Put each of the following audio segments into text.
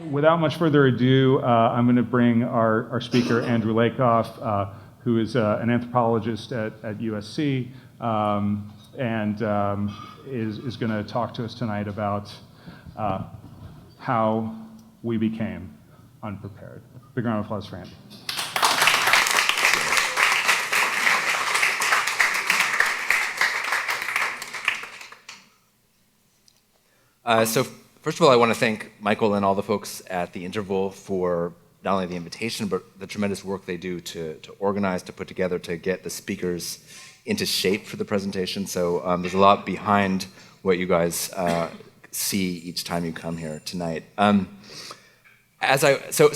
without much further ado, I'm going to bring our speaker, Andrew Lakoff, who is an anthropologist at USC, and is going to talk to us tonight about how we became unprepared. Big round of applause for Andy. So first of all, I want to thank Michael and all the folks at the Interval for not only the invitation, but the tremendous work they do to organize, to put together, to get the speakers into shape for the presentation. So there's a lot behind what you guys see each time you come here tonight. So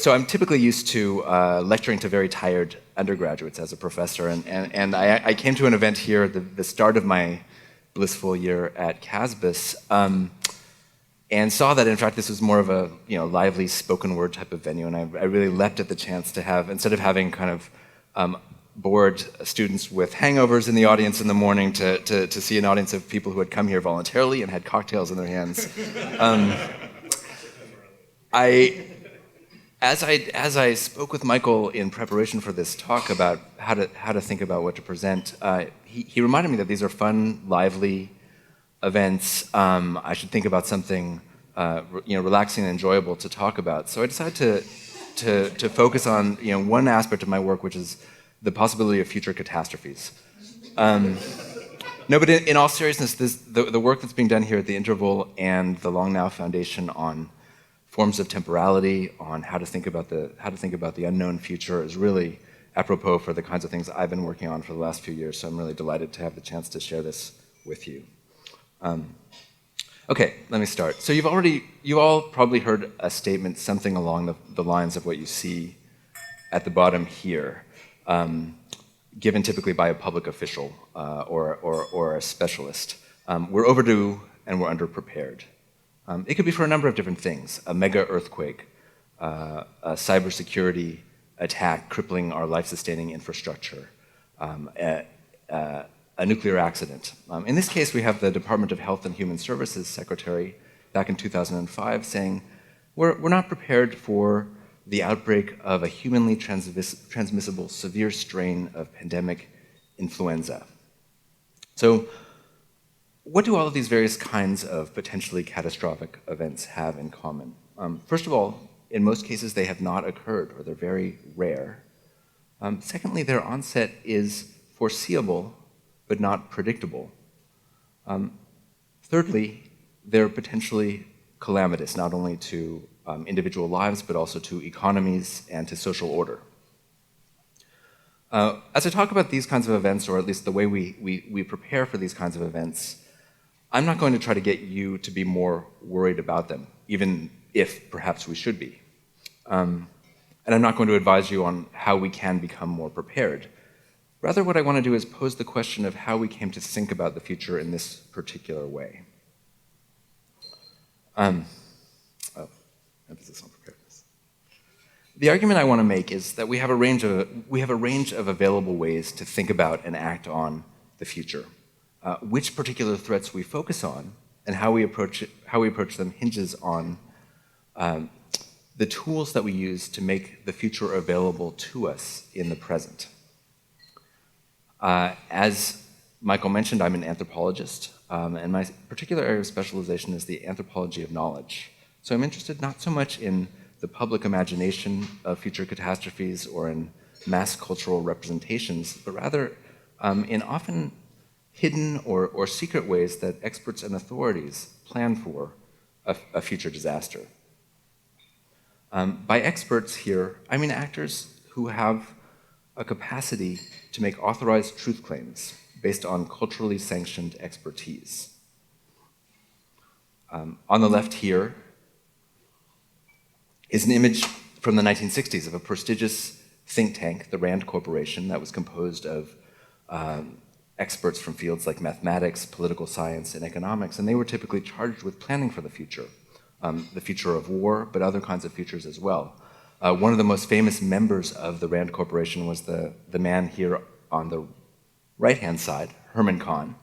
I'm typically used to lecturing to very tired undergraduates as a professor, and I came to an event here at the start of my blissful year at Casbus, and saw that, in fact, this was more of a lively spoken word type of venue, and I really leapt at the chance to have, instead of having kind of bored students with hangovers in the audience in the morning, to see an audience of people who had come here voluntarily and had cocktails in their hands. As I spoke with Michael in preparation for this talk about how to think about what to present, he reminded me that these are fun, lively events. I should think about something relaxing and enjoyable to talk about. So I decided to focus on one aspect of my work, which is the possibility of future catastrophes. No, but in all seriousness, the work that's being done here at the Interval and the Long Now Foundation on forms of temporality, on how to think about the unknown future, is really apropos for the kinds of things I've been working on for the last few years. So I'm really delighted to have the chance to share this with you. Okay, let me start. So you all probably heard a statement, something along the lines of what you see at the bottom here, given typically by a public official or a specialist. We're overdue and we're underprepared. It could be for a number of different things: a mega earthquake, a cybersecurity attack crippling our life-sustaining infrastructure, a nuclear accident. In this case, we have the Department of Health and Human Services Secretary back in 2005 saying, we're not prepared for the outbreak of a humanly transmissible severe strain of pandemic influenza. So what do all of these various kinds of potentially catastrophic events have in common? First of all, in most cases, they have not occurred, or they're very rare. Secondly, their onset is foreseeable, but not predictable. Thirdly, they're potentially calamitous, not only to individual lives, but also to economies and to social order. As I talk about these kinds of events, or at least the way we prepare for these kinds of events, I'm not going to try to get you to be more worried about them, even if perhaps we should be. And I'm not going to advise you on how we can become more prepared. Rather, what I want to do is pose the question of how we came to think about the future in this particular way. Emphasis on preparedness. The argument I want to make is that we have a range of available ways to think about and act on the future. Which particular threats we focus on and how we approach them hinges on the tools that we use to make the future available to us in the present. As Michael mentioned, I'm an anthropologist, and my particular area of specialization is the anthropology of knowledge. So I'm interested not so much in the public imagination of future catastrophes or in mass cultural representations, but rather in often hidden or secret ways that experts and authorities plan for a future disaster. By experts here, I mean actors who have a capacity to make authorized truth claims based on culturally sanctioned expertise. On the left here is an image from the 1960s of a prestigious think tank, the Rand Corporation, that was composed of experts from fields like mathematics, political science, and economics, and they were typically charged with planning for the future of war, but other kinds of futures as well. One of the most famous members of the Rand Corporation was the man here on the right-hand side, Herman Kahn.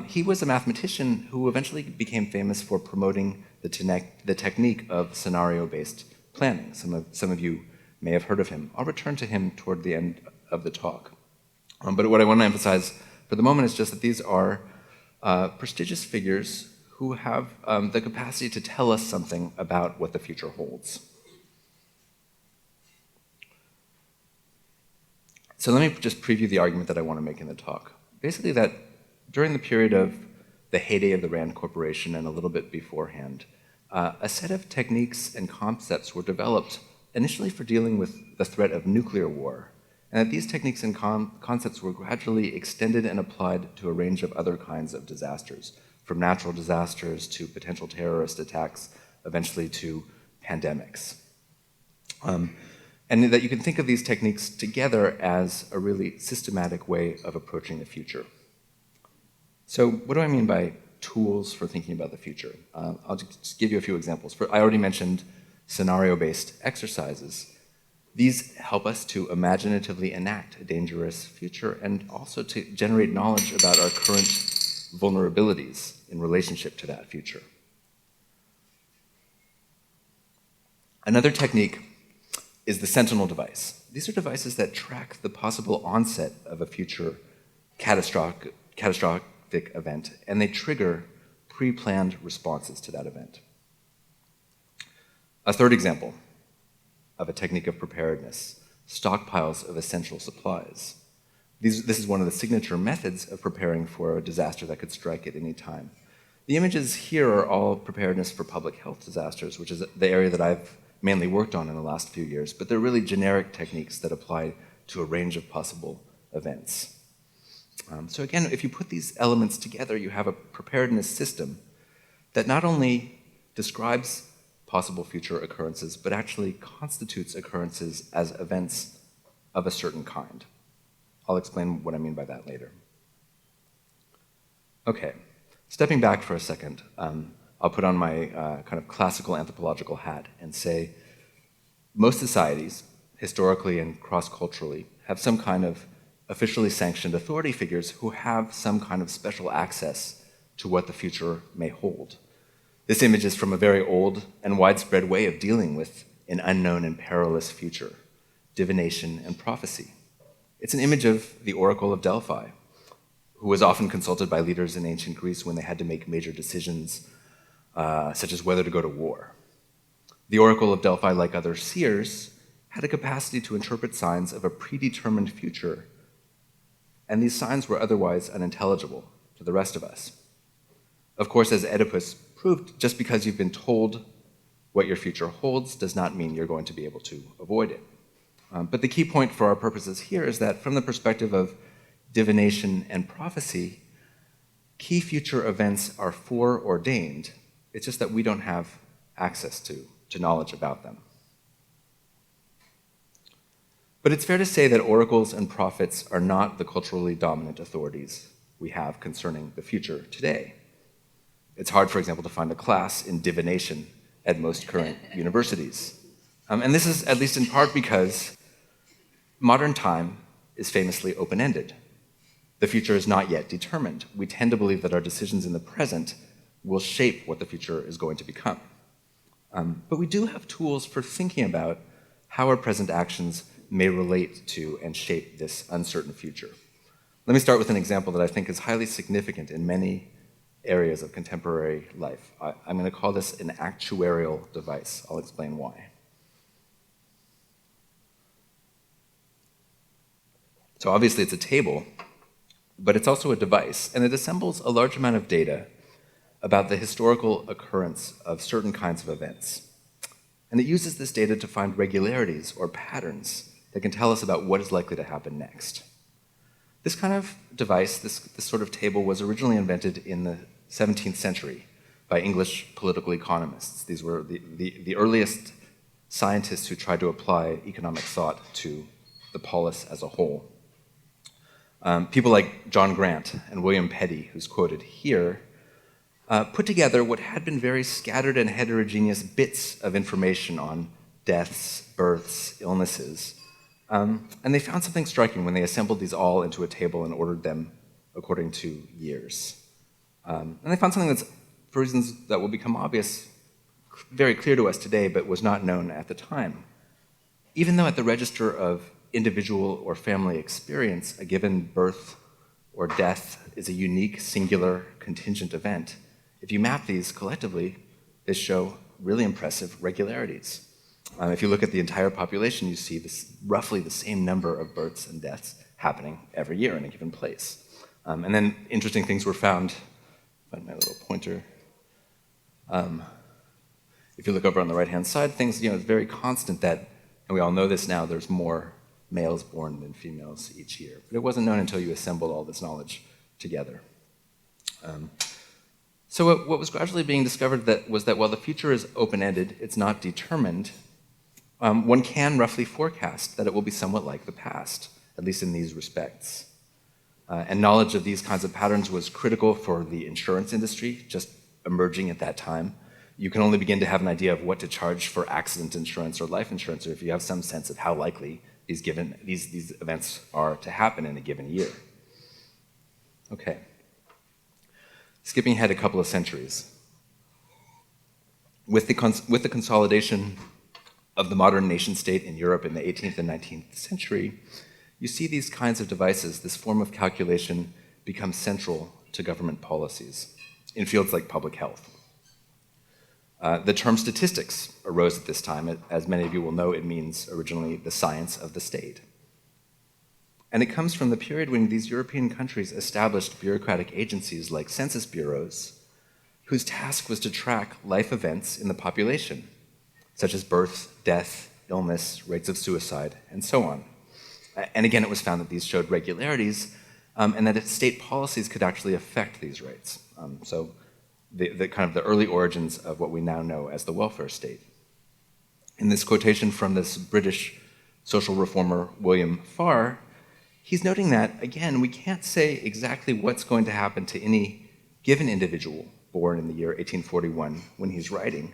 He was a mathematician who eventually became famous for promoting the technique of scenario-based planning. Some of you may have heard of him. I'll return to him toward the end of the talk. But what I want to emphasize for the moment is just that these are prestigious figures who have the capacity to tell us something about what the future holds. So let me just preview the argument that I want to make in the talk. Basically that during the period of the heyday of the Rand Corporation and a little bit beforehand, a set of techniques and concepts were developed initially for dealing with the threat of nuclear war, and that these techniques and concepts were gradually extended and applied to a range of other kinds of disasters, from natural disasters to potential terrorist attacks, eventually to pandemics. And that you can think of these techniques together as a really systematic way of approaching the future. So what do I mean by tools for thinking about the future? I'll just give you a few examples. I already mentioned scenario-based exercises. These help us to imaginatively enact a dangerous future and also to generate knowledge about our current vulnerabilities in relationship to that future. Another technique is the sentinel device. These are devices that track the possible onset of a future catastrophic event, and they trigger pre-planned responses to that event. A third example of a technique of preparedness, stockpiles of essential supplies. This is one of the signature methods of preparing for a disaster that could strike at any time. The images here are all preparedness for public health disasters, which is the area that I've mainly worked on in the last few years, but they're really generic techniques that apply to a range of possible events. So again, if you put these elements together, you have a preparedness system that not only describes possible future occurrences, but actually constitutes occurrences as events of a certain kind. I'll explain what I mean by that later. Okay, stepping back for a second, I'll put on my kind of classical anthropological hat and say most societies, historically and cross-culturally, have some kind of officially sanctioned authority figures who have some kind of special access to what the future may hold. This image is from a very old and widespread way of dealing with an unknown and perilous future, divination and prophecy. It's an image of the Oracle of Delphi, who was often consulted by leaders in ancient Greece when they had to make major decisions such as whether to go to war. The Oracle of Delphi, like other seers, had a capacity to interpret signs of a predetermined future, and these signs were otherwise unintelligible to the rest of us. Of course, as Oedipus proved, just because you've been told what your future holds does not mean you're going to be able to avoid it. But the key point for our purposes here is that from the perspective of divination and prophecy, key future events are foreordained. It's just that we don't have access to knowledge about them. But it's fair to say that oracles and prophets are not the culturally dominant authorities we have concerning the future today. It's hard, for example, to find a class in divination at most current universities. And this is at least in part because modern time is famously open-ended. The future is not yet determined. We tend to believe that our decisions in the present will shape what the future is going to become. But we do have tools for thinking about how our present actions may relate to and shape this uncertain future. Let me start with an example that I think is highly significant in many areas of contemporary life. I'm going to call this an actuarial device. I'll explain why. So obviously it's a table, but it's also a device, and it assembles a large amount of data about the historical occurrence of certain kinds of events. And it uses this data to find regularities or patterns that can tell us about what is likely to happen next. This kind of device, this sort of table, was originally invented in the 17th century by English political economists. These were the earliest scientists who tried to apply economic thought to the polis as a whole. People like John Grant and William Petty, who's quoted here, put together what had been very scattered and heterogeneous bits of information on deaths, births, illnesses. And they found something striking when they assembled these all into a table and ordered them according to years. And they found something that's, for reasons that will become obvious, very clear to us today, but was not known at the time. Even though at the register of individual or family experience, a given birth or death is a unique, singular, contingent event, if you map these collectively, they show really impressive regularities. If you look at the entire population, you see roughly the same number of births and deaths happening every year in a given place. And then interesting things were found. Find my little pointer. If you look over on the right-hand side, things, it's very constant that, and we all know this now, there's more males born than females each year. But it wasn't known until you assembled all this knowledge together. So what was gradually being discovered was that while the future is open-ended, it's not determined, one can roughly forecast that it will be somewhat like the past, at least in these respects. And knowledge of these kinds of patterns was critical for the insurance industry, just emerging at that time. You can only begin to have an idea of what to charge for accident insurance or life insurance, or if you have some sense of how likely these events are to happen in a given year. Okay. Skipping ahead a couple of centuries. With the consolidation of the modern nation-state in Europe in the 18th and 19th century, you see these kinds of devices, this form of calculation, become central to government policies in fields like public health. The term statistics arose at this time. As many of you will know, it means originally the science of the state. And it comes from the period when these European countries established bureaucratic agencies like census bureaus, whose task was to track life events in the population, such as birth, death, illness, rates of suicide, and so on. And again, it was found that these showed regularities, and that state policies could actually affect these rates. So the kind of the early origins of what we now know as the welfare state. In this quotation from this British social reformer, William Farr, he's noting that, again, we can't say exactly what's going to happen to any given individual born in the year 1841 when he's writing,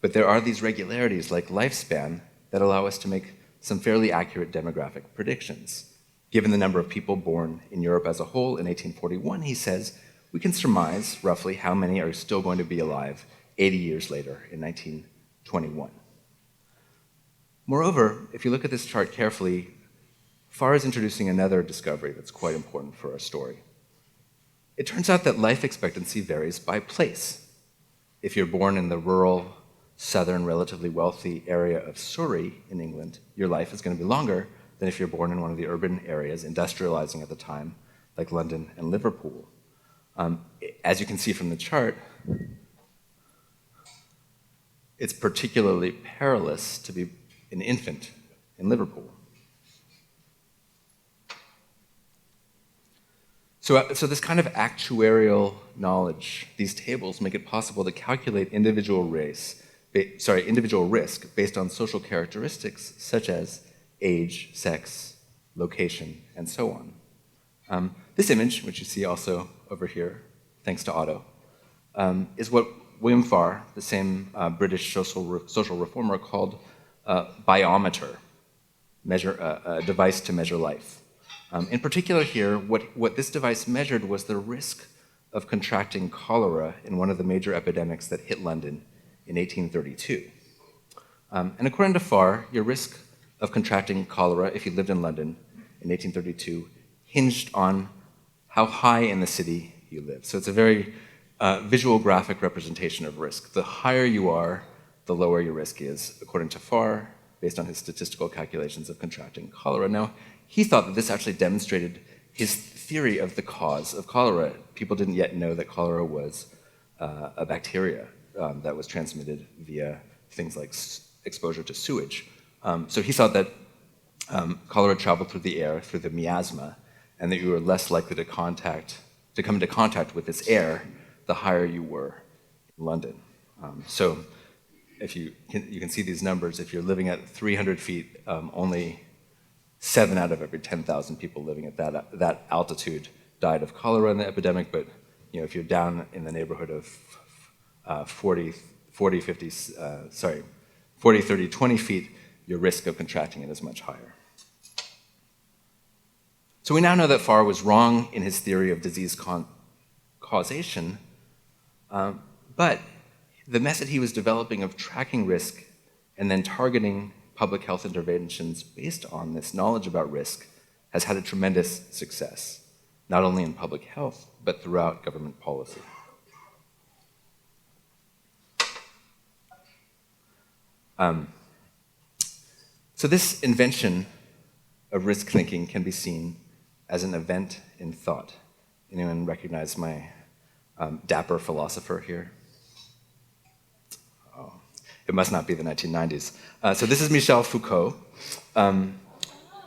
but there are these regularities like lifespan that allow us to make some fairly accurate demographic predictions. Given the number of people born in Europe as a whole in 1841, he says, we can surmise roughly how many are still going to be alive 80 years later in 1921. Moreover, if you look at this chart carefully, Farr is introducing another discovery that's quite important for our story. It turns out that life expectancy varies by place. If you're born in the rural, southern, relatively wealthy area of Surrey in England, your life is going to be longer than if you're born in one of the urban areas industrializing at the time, like London and Liverpool. As you can see from the chart, it's particularly perilous to be an infant in Liverpool. So this kind of actuarial knowledge, these tables make it possible to calculate individual risk based on social characteristics such as age, sex, location, and so on. This image, which you see also over here, thanks to Otto, is what William Farr, the same British social reformer, called biometer, a device to measure life. In particular here, what this device measured was the risk of contracting cholera in one of the major epidemics that hit London in 1832. And according to Farr, your risk of contracting cholera if you lived in London in 1832 hinged on how high in the city you lived. So it's a very visual graphic representation of risk. The higher you are, the lower your risk is, according to Farr, based on his statistical calculations of contracting cholera. Now, he thought that this actually demonstrated his theory of the cause of cholera. People didn't yet know that cholera was a bacteria that was transmitted via things like exposure to sewage. So he thought that cholera traveled through the air, through the miasma, and that you were less likely to come into contact with this air the higher you were in London. So if you can see these numbers, if you're living at 300 feet, only 7 out of every 10,000 people living at that altitude died of cholera in the epidemic, but if you're down in the neighborhood of 40, 30, 20 feet, your risk of contracting it is much higher. So we now know that Farr was wrong in his theory of disease causation, but the method he was developing of tracking risk and then targeting public health interventions based on this knowledge about risk has had a tremendous success, not only in public health, but throughout government policy. So this invention of risk thinking can be seen as an event in thought. Anyone recognize my dapper philosopher here? Oh, it must not be the 1990s. So this is Michel Foucault,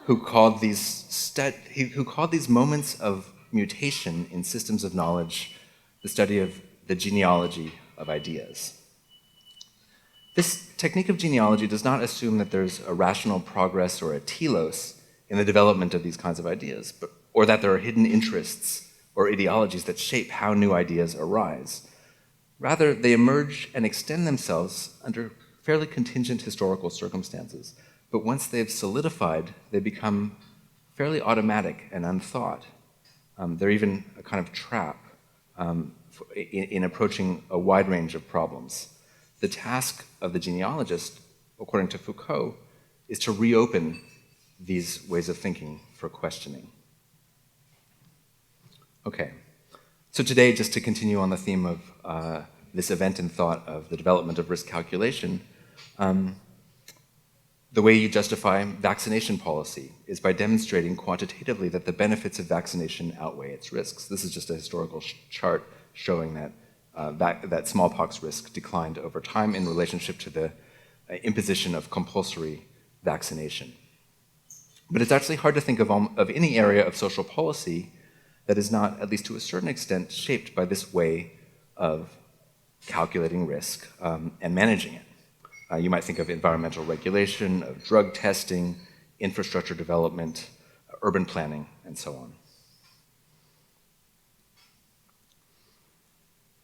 who called these moments of mutation in systems of knowledge the study of the genealogy of ideas. This technique of genealogy does not assume that there's a rational progress or a telos in the development of these kinds of ideas, or that there are hidden interests or ideologies that shape how new ideas arise. Rather, they emerge and extend themselves under fairly contingent historical circumstances, but once they've solidified, they become fairly automatic and unthought. They're even a kind of trap in approaching a wide range of problems. The task of the genealogist, according to Foucault, is to reopen these ways of thinking for questioning. Okay, so today, just to continue on the theme of this event in thought of the development of risk calculation, the way you justify vaccination policy is by demonstrating quantitatively that the benefits of vaccination outweigh its risks. This is just a historical chart showing that that smallpox risk declined over time in relationship to the imposition of compulsory vaccination. But it's actually hard to think of any area of social policy that is not, at least to a certain extent, shaped by this way of calculating risk and managing it. You might think of environmental regulation, of drug testing, infrastructure development, urban planning, and so on.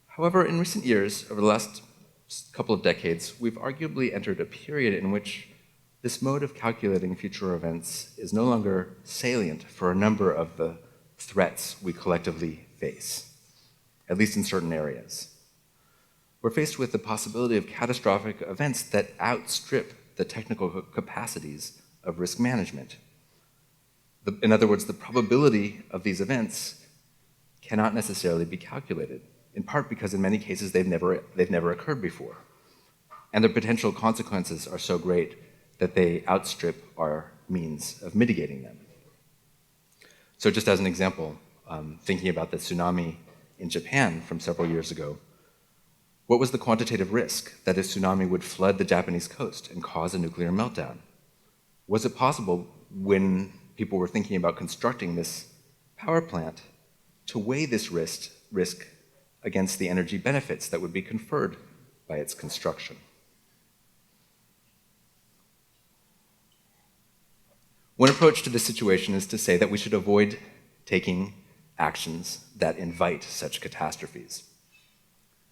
However, in recent years, over the last couple of decades, we've arguably entered a period in which this mode of calculating future events is no longer salient for a number of the threats we collectively face, at least in certain areas. We're faced with the possibility of catastrophic events that outstrip the technical capacities of risk management. In other words, the probability of these events cannot necessarily be calculated, in part because in many cases they've never occurred before. And their potential consequences are so great that they outstrip our means of mitigating them. So just as an example, thinking about the tsunami in Japan from several years ago, what was the quantitative risk that a tsunami would flood the Japanese coast and cause a nuclear meltdown? Was it possible, when people were thinking about constructing this power plant, to weigh this risk against the energy benefits that would be conferred by its construction? One approach to this situation is to say that we should avoid taking actions that invite such catastrophes.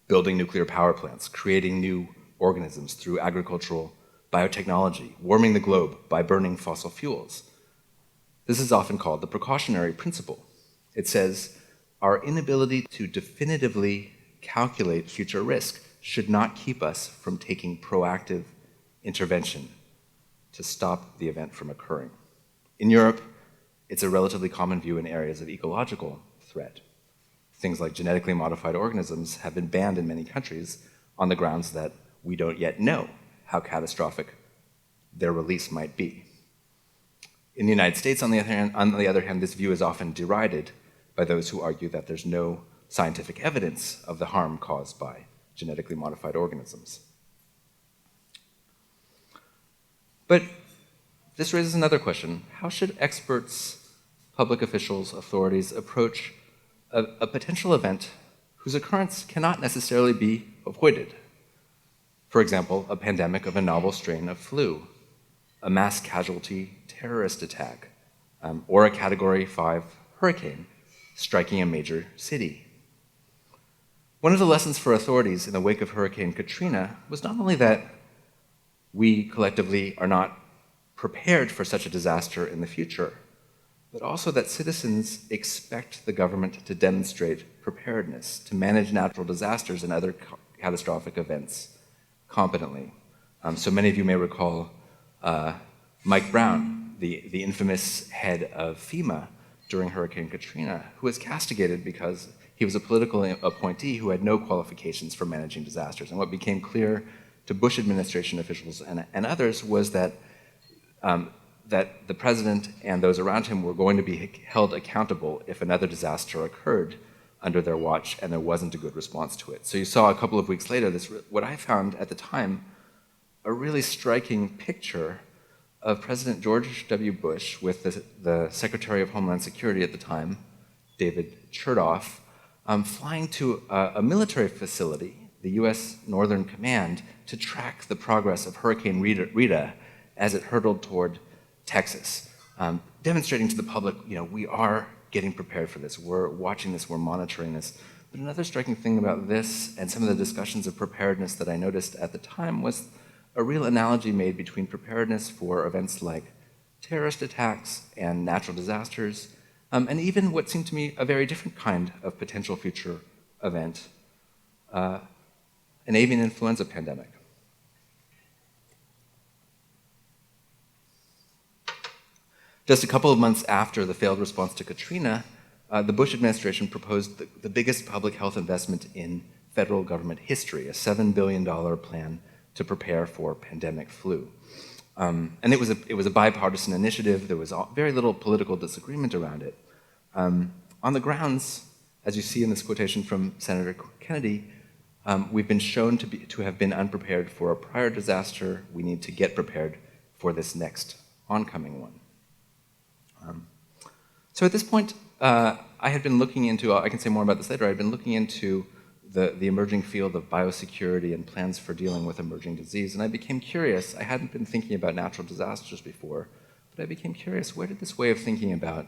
Building nuclear power plants, creating new organisms through agricultural biotechnology, warming the globe by burning fossil fuels. This is often called the precautionary principle. It says, our inability to definitively calculate future risk should not keep us from taking proactive intervention to stop the event from occurring. In Europe, it's a relatively common view in areas of ecological threat. Things like genetically modified organisms have been banned in many countries on the grounds that we don't yet know how catastrophic their release might be. In the United States, on the other hand, this view is often derided by those who argue that there's no scientific evidence of the harm caused by genetically modified organisms. But this raises another question. How should experts, public officials, authorities approach a potential event whose occurrence cannot necessarily be avoided? For example, a pandemic of a novel strain of flu, a mass casualty terrorist attack, or a Category 5 hurricane striking a major city. One of the lessons for authorities in the wake of Hurricane Katrina was not only that we collectively are not prepared for such a disaster in the future, but also that citizens expect the government to demonstrate preparedness, to manage natural disasters and other catastrophic events competently. So many of you may recall Mike Brown, the infamous head of FEMA during Hurricane Katrina, who was castigated because he was a political appointee who had no qualifications for managing disasters. And what became clear to Bush administration officials and others was that that the president and those around him were going to be held accountable if another disaster occurred under their watch and there wasn't a good response to it. So you saw a couple of weeks later what I found at the time a really striking picture of President George W. Bush with the Secretary of Homeland Security at the time, David Chertoff, flying to a military facility, the U.S. Northern Command, to track the progress of Hurricane Rita as it hurtled toward Texas, demonstrating to the public, we are getting prepared for this. We're watching this, we're monitoring this. But another striking thing about this and some of the discussions of preparedness that I noticed at the time was a real analogy made between preparedness for events like terrorist attacks and natural disasters, and even what seemed to me a very different kind of potential future event, an avian influenza pandemic. Just a couple of months after the failed response to Katrina, the Bush administration proposed the biggest public health investment in federal government history, a $7 billion plan to prepare for pandemic flu. And it was a bipartisan initiative. There was very little political disagreement around it. On the grounds, as you see in this quotation from Senator Kennedy, we've been shown to have been unprepared for a prior disaster. We need to get prepared for this next oncoming one. So at this point, I had been looking into, I can say more about this later, I had been looking into the emerging field of biosecurity and plans for dealing with emerging disease, and I became curious. I hadn't been thinking about natural disasters before, but I became curious, where did this way of thinking about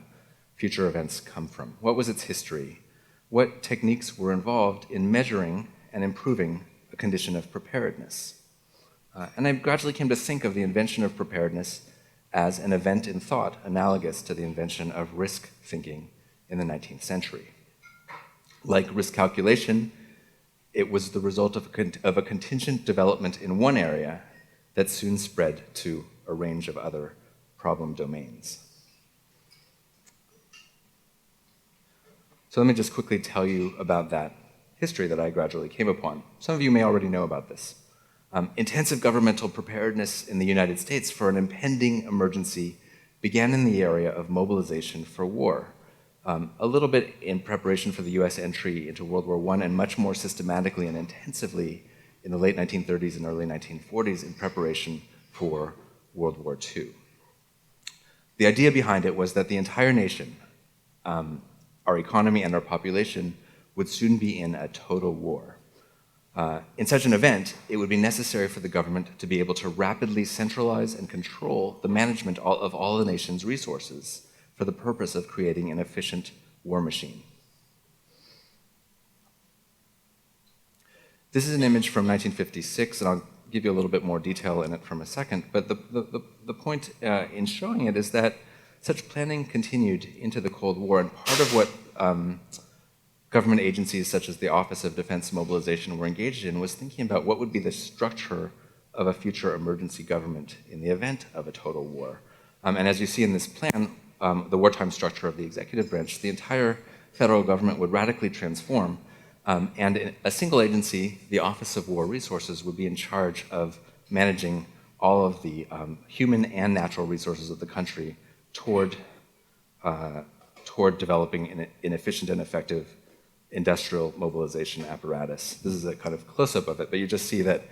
future events come from? What was its history? What techniques were involved in measuring and improving a condition of preparedness? And I gradually came to think of the invention of preparedness as an event in thought analogous to the invention of risk thinking in the 19th century. Like risk calculation, it was the result of a contingent development in one area that soon spread to a range of other problem domains. So let me just quickly tell you about that history that I gradually came upon. Some of you may already know about this. Intensive governmental preparedness in the United States for an impending emergency began in the area of mobilization for war, a little bit in preparation for the US entry into World War I, and much more systematically and intensively in the late 1930s and early 1940s in preparation for World War II. The idea behind it was that the entire nation, our economy and our population, would soon be in a total war. In such an event, it would be necessary for the government to be able to rapidly centralize and control the management of all the nation's resources for the purpose of creating an efficient war machine. This is an image from 1956, and I'll give you a little bit more detail in it from a second, but the point in showing it is that such planning continued into the Cold War, and part of what government agencies such as the Office of Defense Mobilization were engaged in was thinking about what would be the structure of a future emergency government in the event of a total war. And as you see in this plan, the wartime structure of the executive branch, the entire federal government would radically transform, and in a single agency, the Office of War Resources, would be in charge of managing all of the human and natural resources of the country toward developing an efficient and effective industrial mobilization apparatus. This is a kind of close-up of it, but you just see that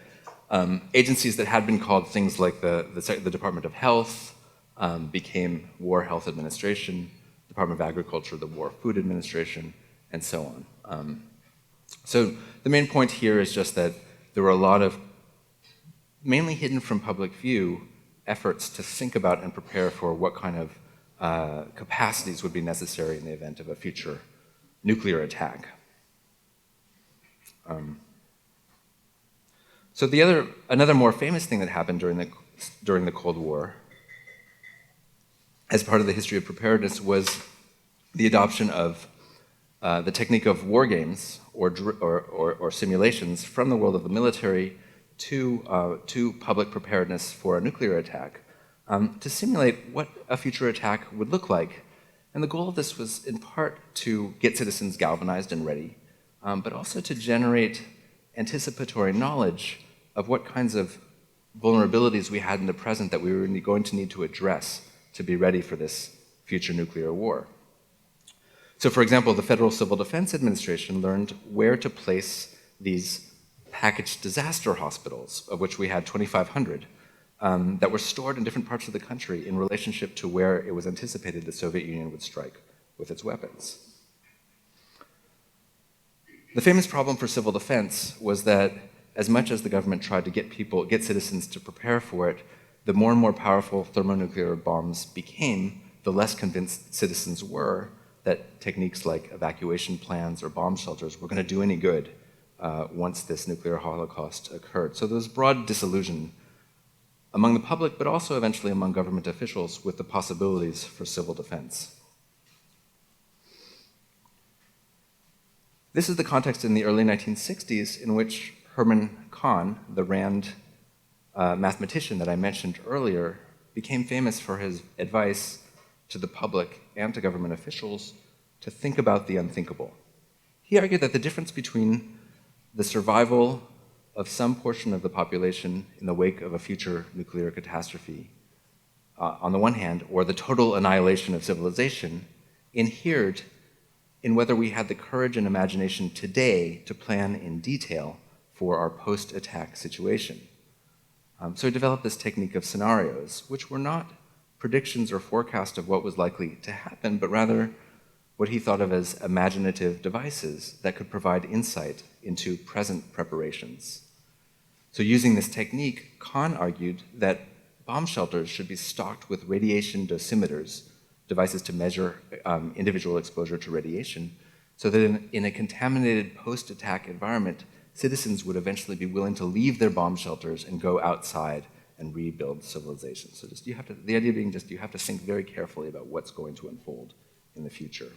agencies that had been called things like the Department of Health became War Health Administration, Department of Agriculture, the War Food Administration, and so on. So the main point here is just that there were a lot of, mainly hidden from public view, efforts to think about and prepare for what kind of capacities would be necessary in the event of a future nuclear attack. So another more famous thing that happened during the Cold War, as part of the history of preparedness, was the adoption of the technique of war games or simulations from the world of the military to public preparedness for a nuclear attack to simulate what a future attack would look like. And the goal of this was in part to get citizens galvanized and ready, but also to generate anticipatory knowledge of what kinds of vulnerabilities we had in the present that we were going to need to address to be ready for this future nuclear war. So, for example, the Federal Civil Defense Administration learned where to place these packaged disaster hospitals, of which we had 2,500, that were stored in different parts of the country in relationship to where it was anticipated the Soviet Union would strike with its weapons. The famous problem for civil defense was that as much as the government tried to get citizens to prepare for it, the more and more powerful thermonuclear bombs became, the less convinced citizens were that techniques like evacuation plans or bomb shelters were going to do any good once this nuclear holocaust occurred. So there was broad disillusion among the public, but also eventually among government officials with the possibilities for civil defense. This is the context in the early 1960s in which Herman Kahn, the RAND mathematician that I mentioned earlier, became famous for his advice to the public and to government officials to think about the unthinkable. He argued that the difference between the survival of some portion of the population in the wake of a future nuclear catastrophe, on the one hand, or the total annihilation of civilization, inhered in whether we had the courage and imagination today to plan in detail for our post-attack situation. So he developed this technique of scenarios, which were not predictions or forecasts of what was likely to happen, but rather what he thought of as imaginative devices that could provide insight into present preparations. So using this technique, Kahn argued that bomb shelters should be stocked with radiation dosimeters, devices to measure individual exposure to radiation, so that in a contaminated post-attack environment, citizens would eventually be willing to leave their bomb shelters and go outside and rebuild civilization. So the idea being you have to think very carefully about what's going to unfold in the future.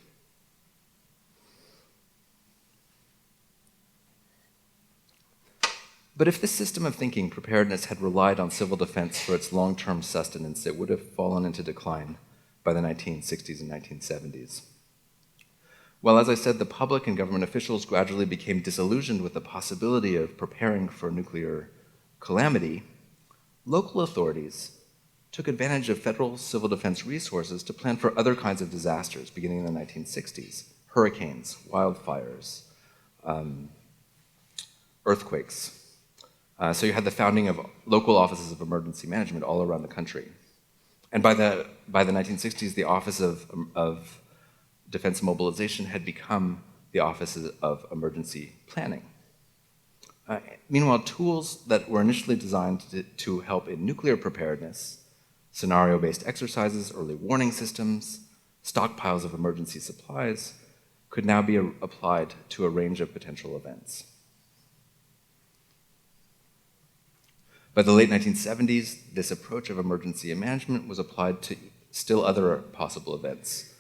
But if this system of thinking, preparedness, had relied on civil defense for its long-term sustenance, it would have fallen into decline by the 1960s and 1970s. Well, as I said, the public and government officials gradually became disillusioned with the possibility of preparing for nuclear calamity. Local authorities took advantage of federal civil defense resources to plan for other kinds of disasters beginning in the 1960s: hurricanes, wildfires, earthquakes. So you had the founding of local offices of emergency management all around the country. And by the 1960s, the Office of Defense Mobilization had become the Office of Emergency Planning. Meanwhile, tools that were initially designed to help in nuclear preparedness, scenario-based exercises, early warning systems, stockpiles of emergency supplies, could now be applied to a range of potential events. By the late 1970s, this approach of emergency management was applied to still other possible events: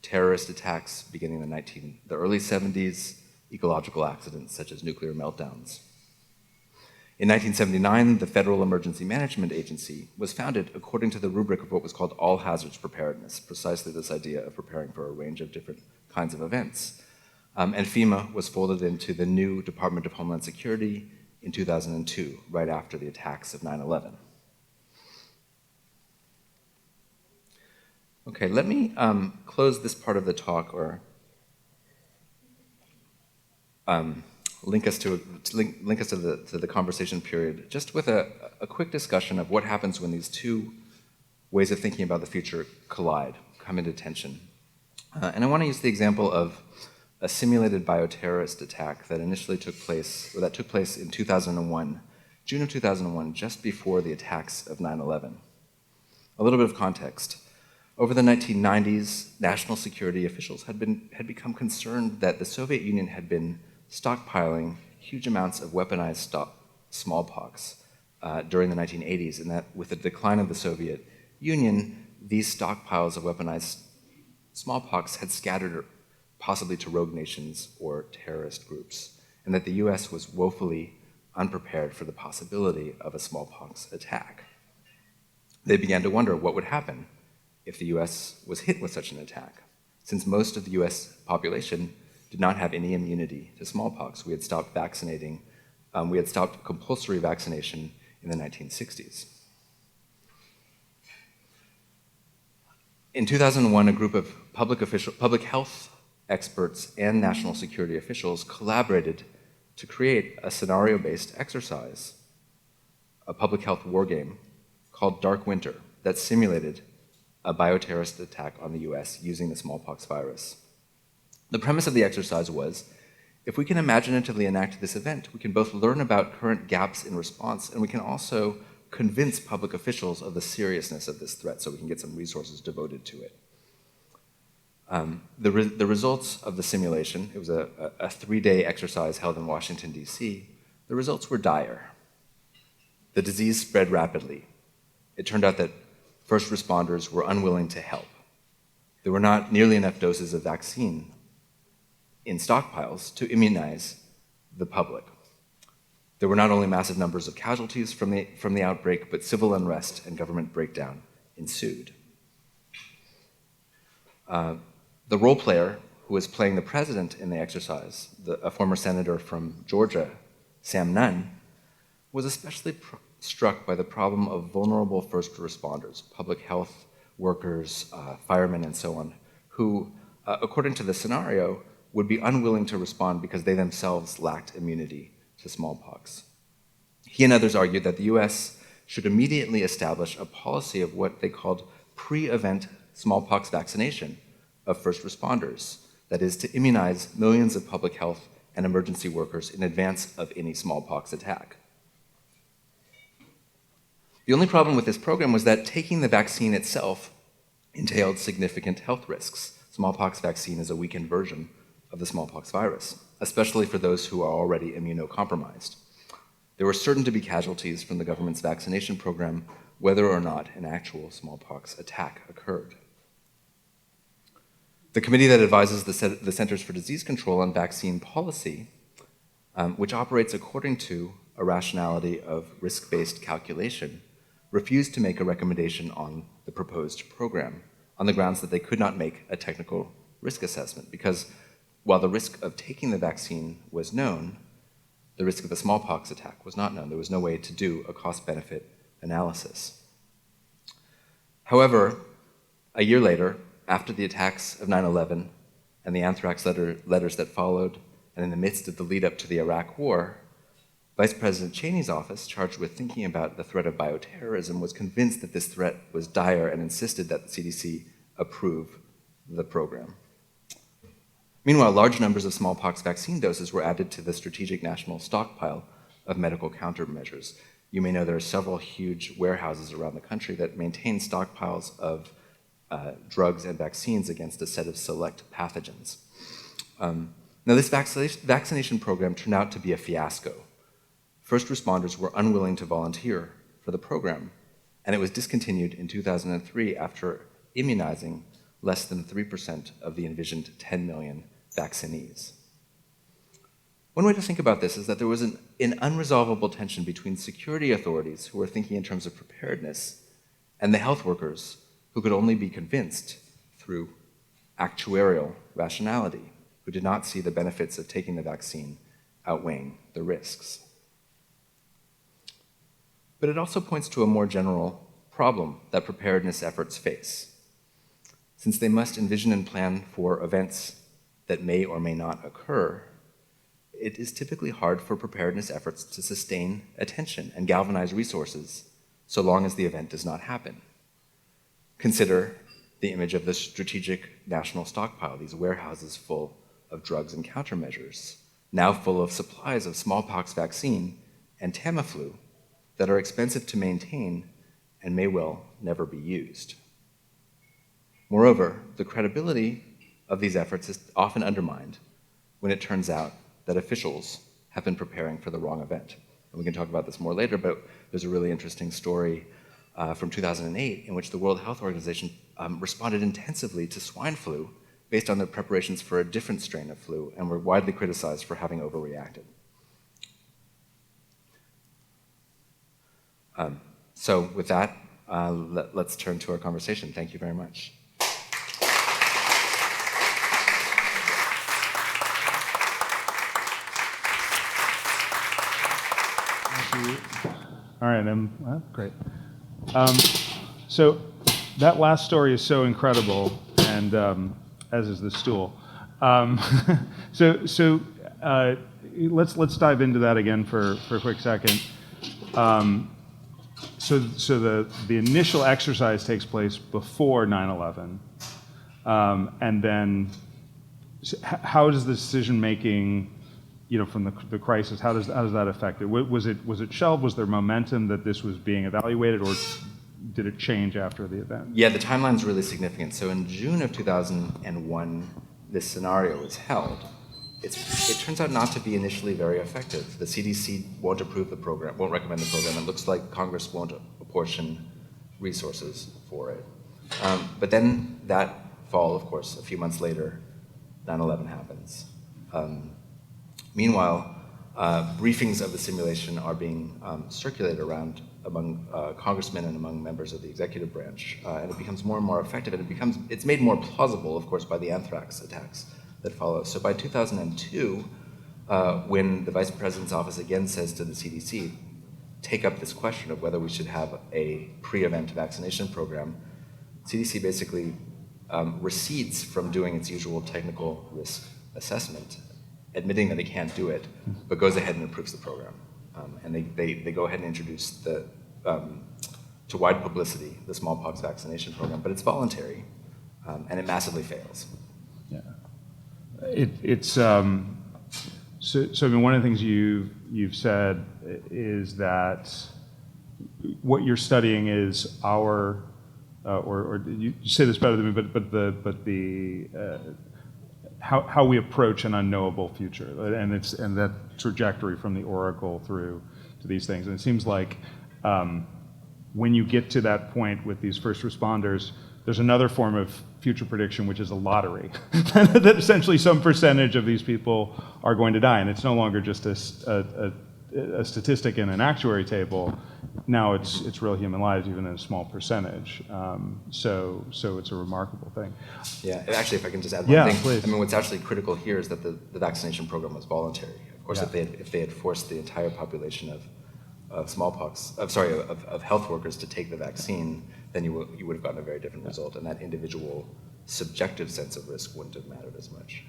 terrorist attacks beginning in the early 70s, ecological accidents such as nuclear meltdowns. In 1979, the Federal Emergency Management Agency was founded according to the rubric of what was called all hazards preparedness, precisely this idea of preparing for a range of different kinds of events. And FEMA was folded into the new Department of Homeland Security in 2002, right after the attacks of 9/11. Okay, let me close this part of the talk, or link us to the conversation period, just with a quick discussion of what happens when these two ways of thinking about the future collide, come into tension. And I want to use the example of a simulated bioterrorist attack that took place in 2001, June of 2001, just before the attacks of 9/11. A little bit of context. Over the 1990s, national security officials had become concerned that the Soviet Union had been stockpiling huge amounts of weaponized smallpox during the 1980s, and that with the decline of the Soviet Union, these stockpiles of weaponized smallpox had scattered possibly to rogue nations or terrorist groups, and that the US was woefully unprepared for the possibility of a smallpox attack. They began to wonder what would happen if the US was hit with such an attack. Since most of the US population did not have any immunity to smallpox, we had stopped compulsory vaccination in the 1960s. In 2001, a group of public health experts and national security officials collaborated to create a scenario-based exercise, a public health war game called Dark Winter that simulated a bioterrorist attack on the US using the smallpox virus. The premise of the exercise was, if we can imaginatively enact this event, we can both learn about current gaps in response, and we can also convince public officials of the seriousness of this threat so we can get some resources devoted to it. The results of the simulation, it was a 3-day exercise held in Washington, D.C., the results were dire. The disease spread rapidly. It turned out that first responders were unwilling to help. There were not nearly enough doses of vaccine in stockpiles to immunize the public. There were not only massive numbers of casualties from the outbreak, but civil unrest and government breakdown ensued. The role player who was playing the president in the exercise, a former senator from Georgia, Sam Nunn, was especially struck by the problem of vulnerable first responders, public health workers, firemen, and so on, who, according to the scenario, would be unwilling to respond because they themselves lacked immunity to smallpox. He and others argued that the US should immediately establish a policy of what they called pre-event smallpox vaccination of first responders, that is, to immunize millions of public health and emergency workers in advance of any smallpox attack. The only problem with this program was that taking the vaccine itself entailed significant health risks. Smallpox vaccine is a weakened version of the smallpox virus, especially for those who are already immunocompromised. There were certain to be casualties from the government's vaccination program, whether or not an actual smallpox attack occurred. The committee that advises the Centers for Disease Control on vaccine policy, which operates according to a rationality of risk-based calculation, refused to make a recommendation on the proposed program on the grounds that they could not make a technical risk assessment, because while the risk of taking the vaccine was known, the risk of the smallpox attack was not known. There was no way to do a cost-benefit analysis. However, a year later, after the attacks of 9/11 and the anthrax letters that followed, and in the midst of the lead-up to the Iraq War, Vice President Cheney's office, charged with thinking about the threat of bioterrorism, was convinced that this threat was dire and insisted that the CDC approve the program. Meanwhile, large numbers of smallpox vaccine doses were added to the strategic national stockpile of medical countermeasures. You may know there are several huge warehouses around the country that maintain stockpiles of drugs and vaccines against a set of select pathogens. Now, this vaccination program turned out to be a fiasco. First responders were unwilling to volunteer for the program, and it was discontinued in 2003 after immunizing less than 3% of the envisioned 10 million vaccinees. One way to think about this is that there was an unresolvable tension between security authorities who were thinking in terms of preparedness and the health workers who could only be convinced through actuarial rationality, who did not see the benefits of taking the vaccine outweighing the risks. But it also points to a more general problem that preparedness efforts face. Since they must envision and plan for events that may or may not occur, it is typically hard for preparedness efforts to sustain attention and galvanize resources so long as the event does not happen. Consider the image of the strategic national stockpile, these warehouses full of drugs and countermeasures, now full of supplies of smallpox vaccine and Tamiflu that are expensive to maintain and may well never be used. Moreover, the credibility of these efforts is often undermined when it turns out that officials have been preparing for the wrong event. And we can talk about this more later, but there's a really interesting story from 2008 in which the World Health Organization responded intensively to swine flu based on their preparations for a different strain of flu and were widely criticized for having overreacted. So with that, let's turn to our conversation. Thank you very much. All right, well, great. So that last story is so incredible, and as is the stool. So let's dive into that again for a quick second. So the initial exercise takes place before 9/11, and then how does the decision making, from the crisis, how does that affect it? Was it shelved? Was there momentum that this was being evaluated, or did it change after the event? Yeah, the timeline's really significant. So in June of 2001, this scenario was held. It turns out not to be initially very effective. The CDC won't approve the program, won't recommend the program. It looks like Congress won't apportion resources for it. But then that fall, of course, a few months later, 9/11 happens. Meanwhile, briefings of the simulation are being circulated around among congressmen and among members of the executive branch, and it becomes more and more effective, and it's made more plausible, of course, by the anthrax attacks that follow. So by 2002, when the Vice President's office again says to the CDC, take up this question of whether we should have a pre-event vaccination program, CDC basically recedes from doing its usual technical risk assessment, admitting that it can't do it, but goes ahead and approves the program. And they go ahead and introduce to wide publicity the smallpox vaccination program, but it's voluntary, and it massively fails. Yeah, it's so I mean, one of the things you've said is that what you're studying is our or you say this better than me, but the how we approach an unknowable future, and that trajectory from the oracle through to these things. And it seems like when you get to that point with these first responders, there's another form of future prediction, which is a lottery, that essentially some percentage of these people are going to die, and it's no longer just a statistic in an actuary table. Now it's real human lives, even in a small percentage. So it's a remarkable thing. Yeah, and actually, if I can just add one thing. Please. I mean, what's actually critical here is that the vaccination program was voluntary. Of course, if they had forced the entire population of smallpox, of health workers to take the vaccine, then you would have gotten a very different result, and that individual subjective sense of risk wouldn't have mattered as much.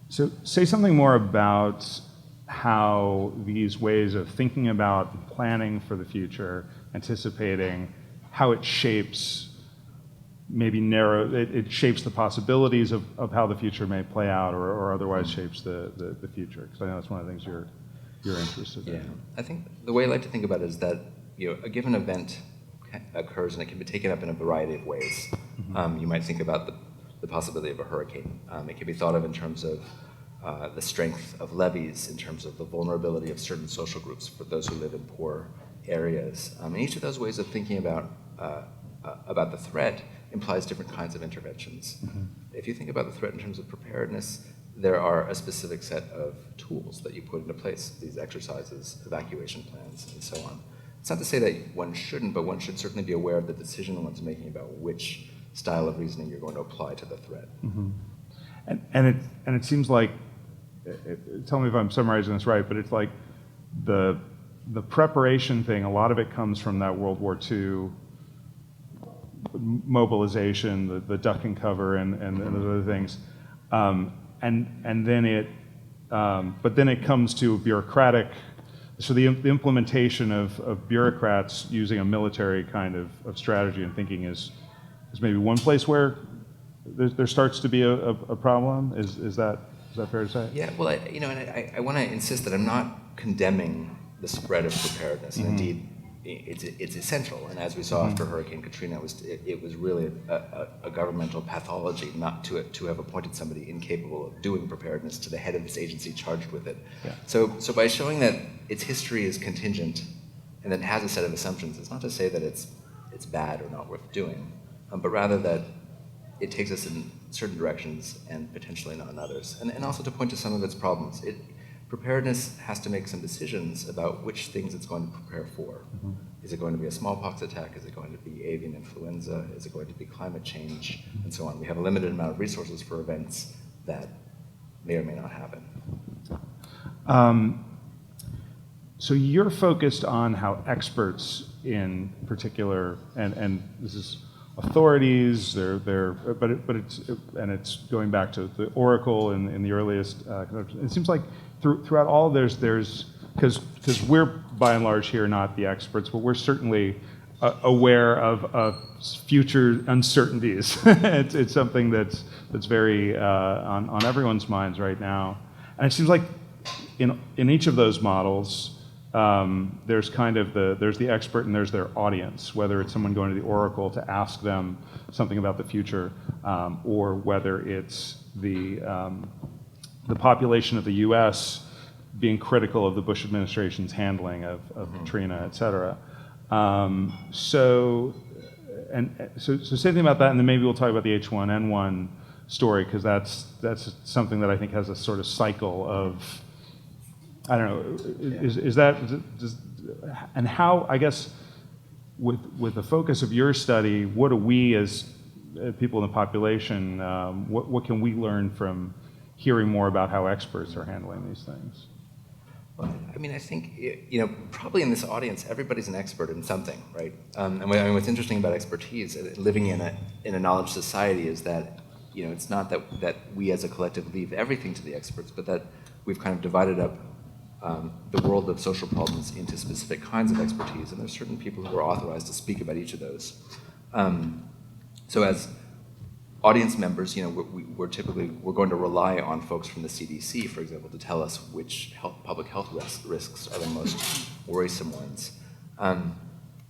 So say something more about how these ways of thinking about planning for the future, anticipating, how it shapes, it shapes the possibilities of how the future may play out, or otherwise shapes the future. Because I know that's one of the things you're interested in. Yeah, I think the way I like to think about it is that a given event occurs and it can be taken up in a variety of ways. You might think about the possibility of a hurricane. It can be thought of in terms of the strength of levees, in terms of the vulnerability of certain social groups for those who live in poor areas. And each of those ways of thinking about the threat implies different kinds of interventions. If you think about the threat in terms of preparedness, there are a specific set of tools that you put into place, these exercises, evacuation plans, and so on. It's not to say that one shouldn't, but one should certainly be aware of the decision one's making about which style of reasoning you're going to apply to the threat. And it seems like, tell me if I'm summarizing this right, but it's like the preparation thing, a lot of it comes from that World War II mobilization, the duck and cover, and those other things. And then it comes to bureaucratic. So the implementation of bureaucrats using a military kind of strategy and thinking is maybe one place where there starts to be a problem. Is that fair to say? Yeah. Well, I want to insist that I'm not condemning the spread of preparedness. And indeed, it's essential. And as we saw after Hurricane Katrina, it was really a governmental pathology not to have appointed somebody incapable of doing preparedness to the head of this agency charged with it. Yeah. So by showing that its history is contingent and that it has a set of assumptions, it's not to say that it's bad or not worth doing, but rather that it takes us in certain directions and potentially not in others. And also to point to some of its problems. Preparedness has to make some decisions about which things it's going to prepare for. Mm-hmm. Is it going to be a smallpox attack? Is it going to be avian influenza? Is it going to be climate change? And so on. We have a limited amount of resources for events that may or may not happen. So you're focused on how experts in particular, and this is authorities, it's going back to the Oracle in the earliest. It seems like throughout all there's because we're by and large here not the experts, but we're certainly aware of future uncertainties. It's something that's very on everyone's minds right now, and it seems like in each of those models. There's kind of there's the expert and there's their audience, whether it's someone going to the Oracle to ask them something about the future, or whether it's the population of the U.S. being critical of the Bush administration's handling of Katrina, et cetera. So say something about that, and then maybe we'll talk about the H1N1 story, because that's something that I think has a sort of cycle of, I don't know, is that, and how, I guess, with the focus of your study, what do we as people in the population, what can we learn from hearing more about how experts are handling these things? Well, I mean, I think, probably in this audience, everybody's an expert in something, right? And what's interesting about expertise, living in a knowledge society, is that, it's not that we as a collective leave everything to the experts, but that we've kind of divided up the world of social problems into specific kinds of expertise, and there's certain people who are authorized to speak about each of those. So as audience members, we're going to rely on folks from the CDC, for example, to tell us which public health risks are the most worrisome ones. And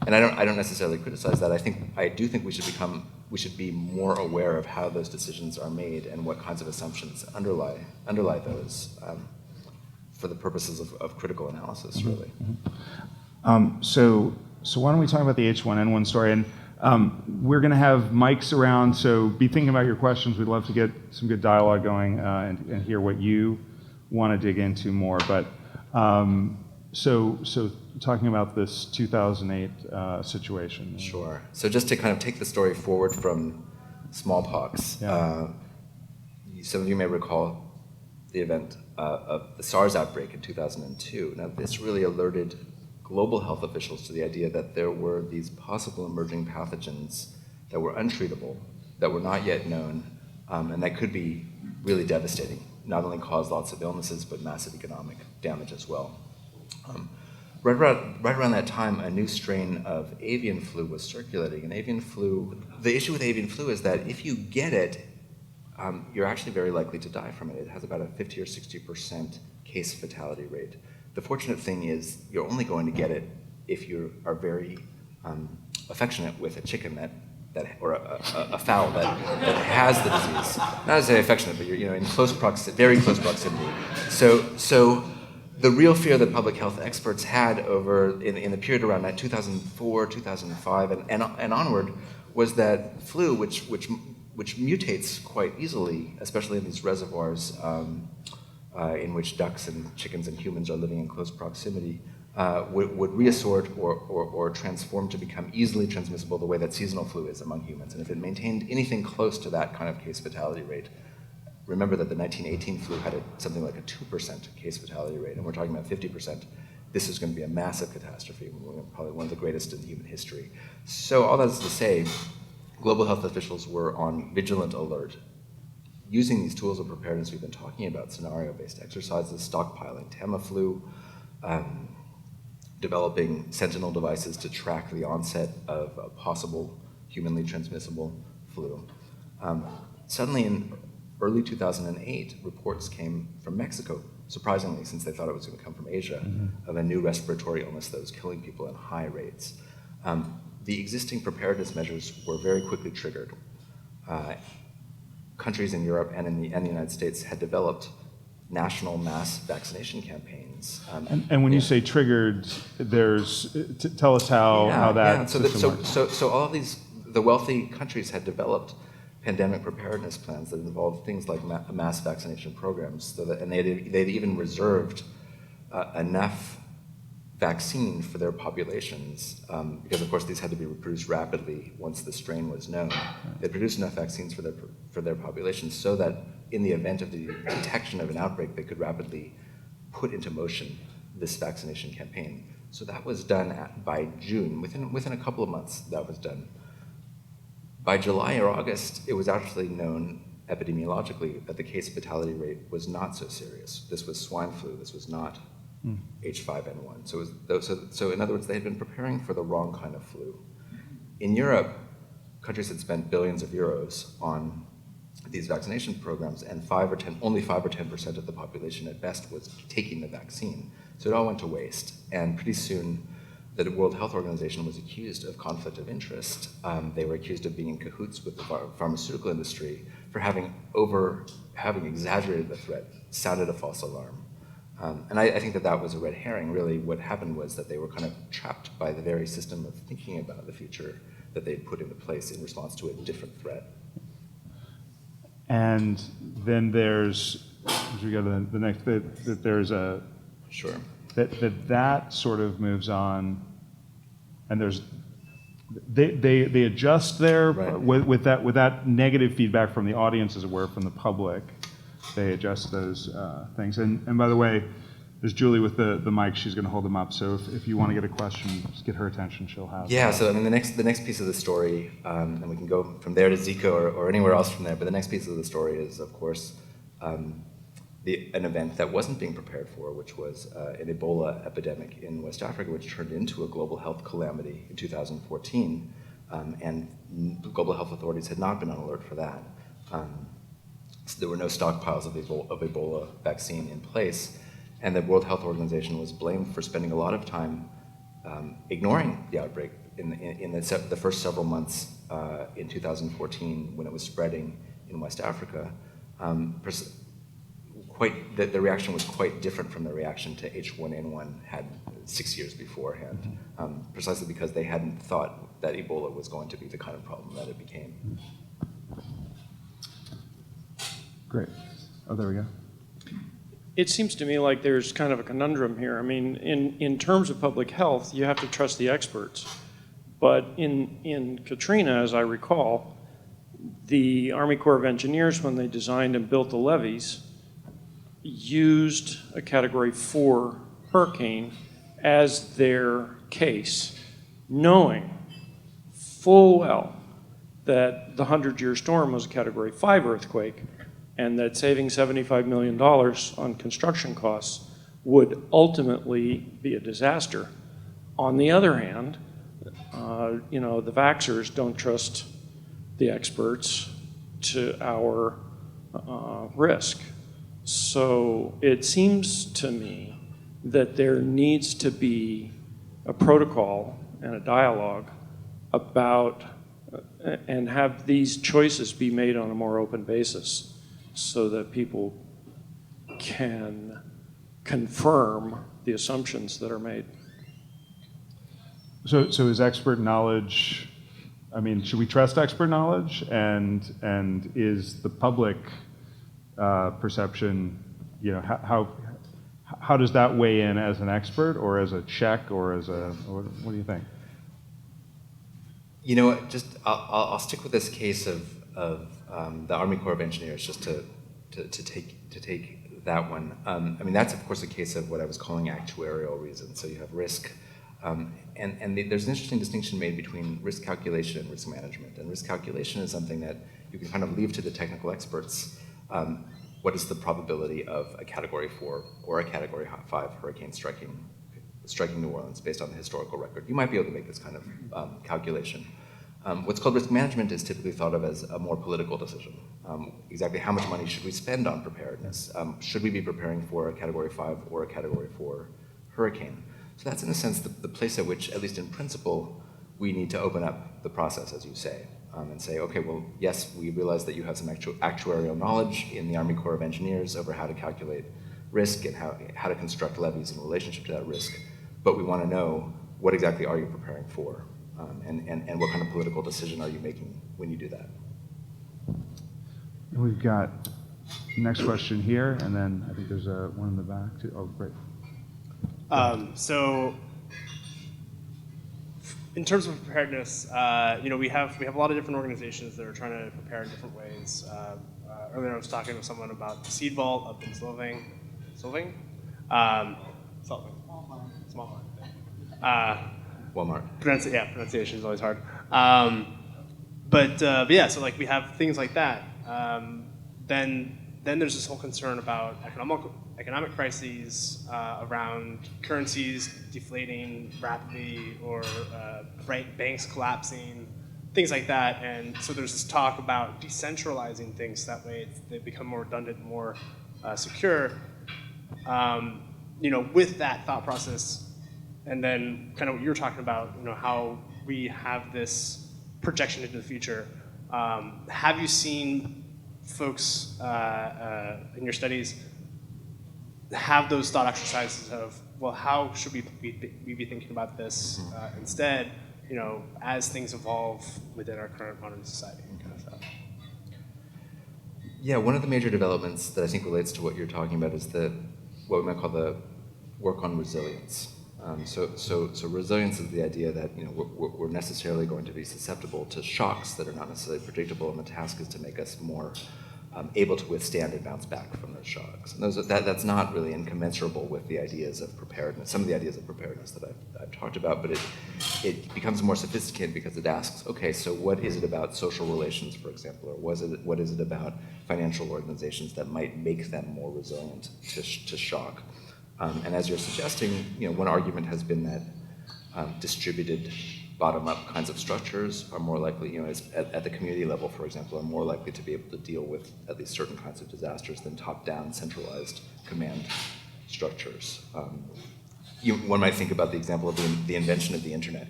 I don't necessarily criticize that. I do think we should be more aware of how those decisions are made and what kinds of assumptions underlie those. For the purposes of critical analysis, really. Mm-hmm. So why don't we talk about the H1N1 story? And we're going to have mics around, so be thinking about your questions. We'd love to get some good dialogue going and hear what you want to dig into more. But so talking about this 2008 situation. Sure. So just to kind of take the story forward from smallpox, some of you may recall the event of the SARS outbreak in 2002. Now, this really alerted global health officials to the idea that there were these possible emerging pathogens that were untreatable, that were not yet known, and that could be really devastating, not only cause lots of illnesses, but massive economic damage as well. Right around that time, a new strain of avian flu was circulating, and the issue with avian flu is that if you get it, you're actually very likely to die from it. It has about a 50 or 60% case fatality rate. The fortunate thing is you're only going to get it if you are very affectionate with a chicken or a fowl that has the disease. Not to say affectionate, but you're in very close proximity. So the real fear that public health experts had in the period around 2004, 2005, and onward was that flu, which mutates quite easily, especially in these reservoirs in which ducks and chickens and humans are living in close proximity, would reassort or transform to become easily transmissible the way that seasonal flu is among humans. And if it maintained anything close to that kind of case fatality rate, remember that the 1918 flu had something like a 2% case fatality rate, and we're talking about 50%. This is going to be a massive catastrophe, probably one of the greatest in human history. So all that is to say, global health officials were on vigilant alert, using these tools of preparedness we've been talking about, scenario-based exercises, stockpiling Tamiflu, developing sentinel devices to track the onset of a possible humanly transmissible flu. Suddenly in early 2008, reports came from Mexico, surprisingly, since they thought it was going to come from Asia, of a new respiratory illness that was killing people at high rates. The existing preparedness measures were very quickly triggered. Countries in Europe and in the United States had developed national mass vaccination campaigns. And when you say triggered, tell us how that system works. So all of the wealthy countries had developed pandemic preparedness plans that involved things like mass vaccination programs, and they'd even reserved enough vaccine for their populations, because of course these had to be reproduced rapidly once the strain was known. They produced enough vaccines for their populations so that in the event of the detection of an outbreak, they could rapidly put into motion this vaccination campaign. So that was done by June, within a couple of months that was done. By July or August, it was actually known epidemiologically that the case fatality rate was not so serious. This was swine flu, this was not H5N1. So in other words, they had been preparing for the wrong kind of flu. In Europe, countries had spent billions of euros on these vaccination programs, and only 5 or 10% of the population at best was taking the vaccine. So it all went to waste. And pretty soon, the World Health Organization was accused of conflict of interest. They were accused of being in cahoots with the pharmaceutical industry for having exaggerated the threat, sounded a false alarm. And I think that was a red herring. Really, what happened was that they were kind of trapped by the very system of thinking about the future that they'd put into place in response to a different threat. And then there's, as we go to the next bit, that there's a... Sure. That sort of moves on, and there's... They adjust there, right. with that negative feedback from the audience, as it were, from the public. They adjust those things. And by the way, there's Julie with the mic. She's going to hold them up. So if you want to get a question, just get her attention. She'll have. Yeah. So I mean, the next piece of the story, and we can go from there to Zika or anywhere else from there. But the next piece of the story is, of course, an event that wasn't being prepared for, which was an Ebola epidemic in West Africa, which turned into a global health calamity in 2014, and global health authorities had not been on alert for that. So there were no stockpiles of Ebola vaccine in place, and the World Health Organization was blamed for spending a lot of time ignoring the outbreak in the first several months in 2014 when it was spreading in West Africa. The reaction was quite different from the reaction to H1N1 had 6 years beforehand, precisely because they hadn't thought that Ebola was going to be the kind of problem that it became. Great. Oh, there we go. It seems to me like there's kind of a conundrum here. I mean, in terms of public health, you have to trust the experts. But in Katrina, as I recall, the Army Corps of Engineers, when they designed and built the levees, used a Category 4 hurricane as their case, knowing full well that the 100-year storm was a Category 5 earthquake, and that saving $75 million on construction costs would ultimately be a disaster. On the other hand, the vaxxers don't trust the experts to our risk. So it seems to me that there needs to be a protocol and a dialogue about, and have these choices be made on a more open basis, so that people can confirm the assumptions that are made. So is expert knowledge, I mean, should we trust expert knowledge? And is the public perception, how does that weigh in as an expert or as a check or what do you think? I'll stick with this case of the Army Corps of Engineers just to take that one. That's of course a case of what I was calling actuarial reasons. So you have risk, and there's an interesting distinction made between risk calculation and risk management. And risk calculation is something that you can kind of leave to the technical experts. What is the probability of a Category 4 or a Category 5 hurricane striking New Orleans based on the historical record? You might be able to make this kind of calculation. What's called risk management is typically thought of as a more political decision. Exactly how much money should we spend on preparedness? Should we be preparing for a Category 5 or a Category 4 hurricane? So that's in a sense the place at which, at least in principle, we need to open up the process, as you say, and say, okay, well, yes, we realize that you have some actuarial knowledge in the Army Corps of Engineers over how to calculate risk and how to construct levees in relationship to that risk, but we want to know what exactly are you preparing for, and what kind of political decision are you making when you do that? We've got next question here, and then I think there's one in the back too. Oh, great. So, in terms of preparedness, we have a lot of different organizations that are trying to prepare in different ways. Earlier, I was talking to someone about the Seed Vault up in Slovenia. Small Walmart. Pronunciation is always hard. But yeah, so like we have things like that. Then there's this whole concern about economic crises around currencies deflating rapidly or banks collapsing, things like that. And so there's this talk about decentralizing things that way they become more redundant, more secure. With that thought process, and then kind of what you're talking about, how we have this projection into the future. Have you seen folks in your studies have those thought exercises of, well, how should we be thinking about this instead, as things evolve within our current modern society kind of stuff? Yeah, one of the major developments that I think relates to what you're talking about is what we might call the work on resilience. So resilience is the idea that we're necessarily going to be susceptible to shocks that are not necessarily predictable, and the task is to make us more able to withstand and bounce back from those shocks. And that's not really incommensurable with the ideas of preparedness, some of the ideas of preparedness that I've talked about, but it becomes more sophisticated because it asks, okay, so what is it about social relations, for example, or what is it about financial organizations that might make them more resilient to shock? And as you're suggesting, one argument has been that distributed bottom-up kinds of structures are more likely, at the community level, for example, are more likely to be able to deal with at least certain kinds of disasters than top-down centralized command structures. One might think about the example of the invention of the internet.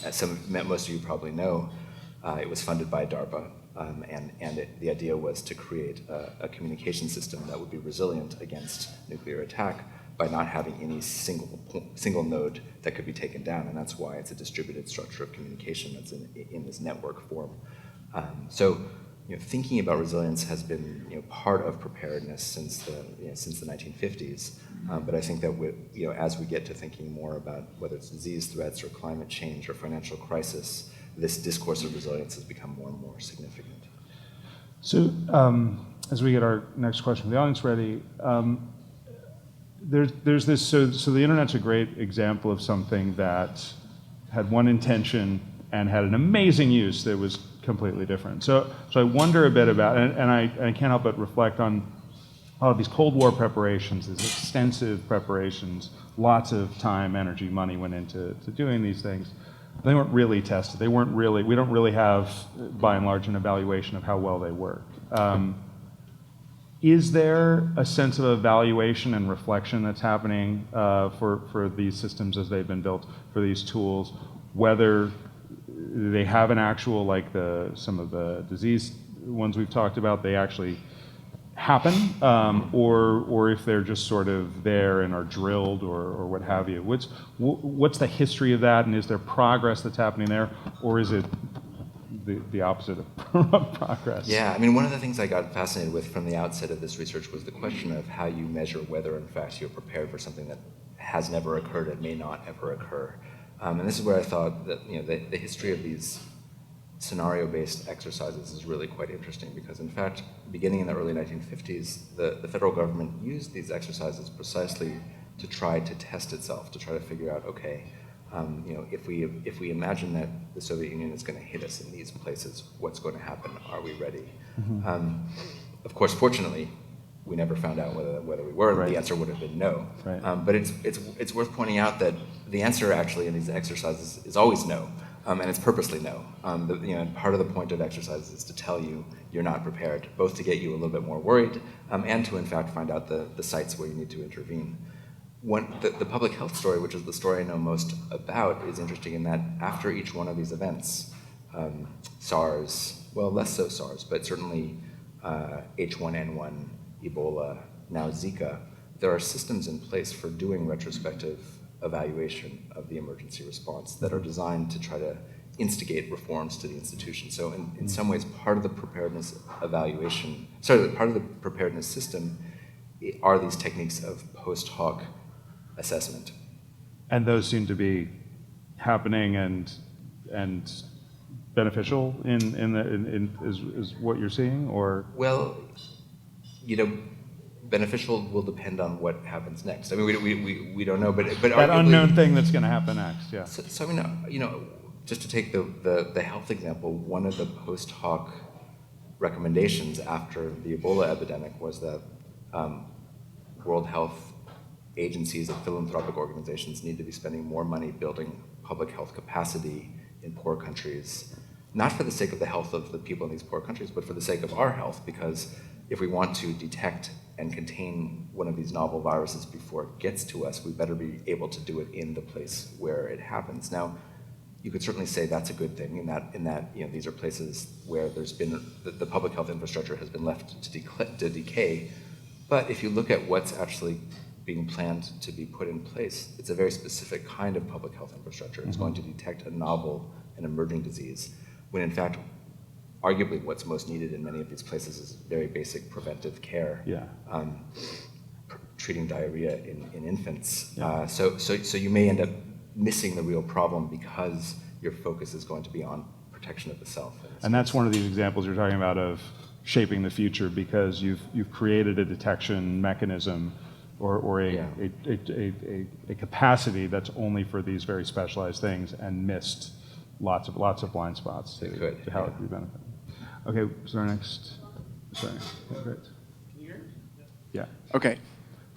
As most of you probably know, it was funded by DARPA, and the idea was to create a communication system that would be resilient against nuclear attack by not having any single node that could be taken down, and that's why it's a distributed structure of communication that's in this network form. So, thinking about resilience has been part of preparedness since the 1950s. But I think that as we get to thinking more about whether it's disease threats or climate change or financial crisis, this discourse of resilience has become more and more significant. So, as we get our next question from the audience ready. There's this, so the internet's a great example of something that had one intention and had an amazing use that was completely different. So I wonder a bit about, and I can't help but reflect on all of these Cold War preparations, these extensive preparations, lots of time, energy, money went into doing these things. They weren't really tested. We don't really have, by and large, an evaluation of how well they work. Is there a sense of evaluation and reflection that's happening for these systems as they've been built, for these tools, whether they have an actual, like some of the disease ones we've talked about, they actually happen, or if they're just sort of there and are drilled or what have you? What's the history of that, and is there progress that's happening there, or is it the opposite of progress? Yeah, I mean, one of the things I got fascinated with from the outset of this research was the question of how you measure whether, in fact, you're prepared for something that has never occurred and may not ever occur. And this is where I thought that the history of these scenario-based exercises is really quite interesting because, in fact, beginning in the early 1950s, the federal government used these exercises precisely to try to test itself, to try to figure out, okay, if we imagine that the Soviet Union is going to hit us in these places, what's going to happen? Are we ready? Mm-hmm. Of course, fortunately, we never found out whether we were. Right. The answer would have been no. Right. But it's worth pointing out that the answer actually in these exercises is always no, and it's purposely no. Part of the point of exercises is to tell you you're not prepared, both to get you a little bit more worried, and to in fact find out the sites where you need to intervene. The public health story, which is the story I know most about, is interesting in that after each one of these events, SARS, well, less so SARS, but certainly H1N1, Ebola, now Zika, there are systems in place for doing retrospective evaluation of the emergency response that are designed to try to instigate reforms to the institution. So in some ways, part of the preparedness part of the preparedness system are these techniques of post hoc assessment. And those seem to be happening and beneficial is what you're seeing, or? Well, beneficial will depend on what happens next. I mean, we don't know, but that arguably, unknown thing that's going to happen next, yeah. So I mean, just to take the health example, one of the post hoc recommendations after the Ebola epidemic was that World Health agencies and philanthropic organizations need to be spending more money building public health capacity in poor countries, not for the sake of the health of the people in these poor countries, but for the sake of our health, because if we want to detect and contain one of these novel viruses before it gets to us, we better be able to do it in the place where it happens. Now, you could certainly say that's a good thing in that these are places where there's been the public health infrastructure has been left to decay. But if you look at what's actually being planned to be put in place, it's a very specific kind of public health infrastructure. It's going to detect a novel and emerging disease, when in fact, arguably what's most needed in many of these places is very basic preventive care. Yeah. Treating diarrhea in infants. Yeah. So you may end up missing the real problem because your focus is going to be on protection of the self. And that's one of these examples you're talking about of shaping the future, because you've created a detection mechanism or a capacity that's only for these very specialized things, and missed lots of blind spots to how it could be benefited. Okay, so our next. Sorry. Okay, great. Can you hear me? Yeah. Okay.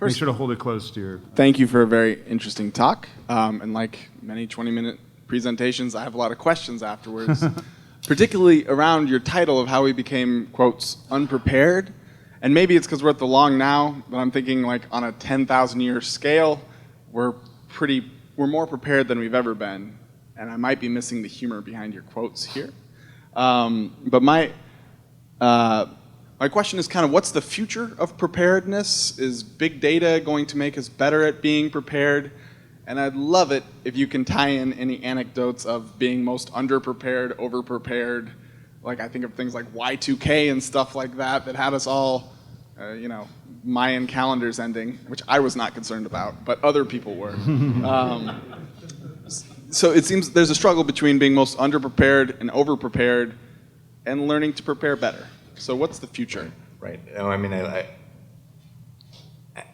Make sure to hold it close to your. Thank you for a very interesting talk. And like many 20-minute presentations, I have a lot of questions afterwards, particularly around your title of how we became, quotes, unprepared. And maybe it's because we're at the long now, but I'm thinking like on a 10,000-year scale, we're more prepared than we've ever been. And I might be missing the humor behind your quotes here. But my question is kind of, what's the future of preparedness? Is big data going to make us better at being prepared? And I'd love it if you can tie in any anecdotes of being most underprepared, overprepared. Like I think of things like Y2K and stuff like that had us all, Mayan calendars ending, which I was not concerned about, but other people were. So it seems there's a struggle between being most underprepared and overprepared and learning to prepare better. So what's the future? Right. I mean,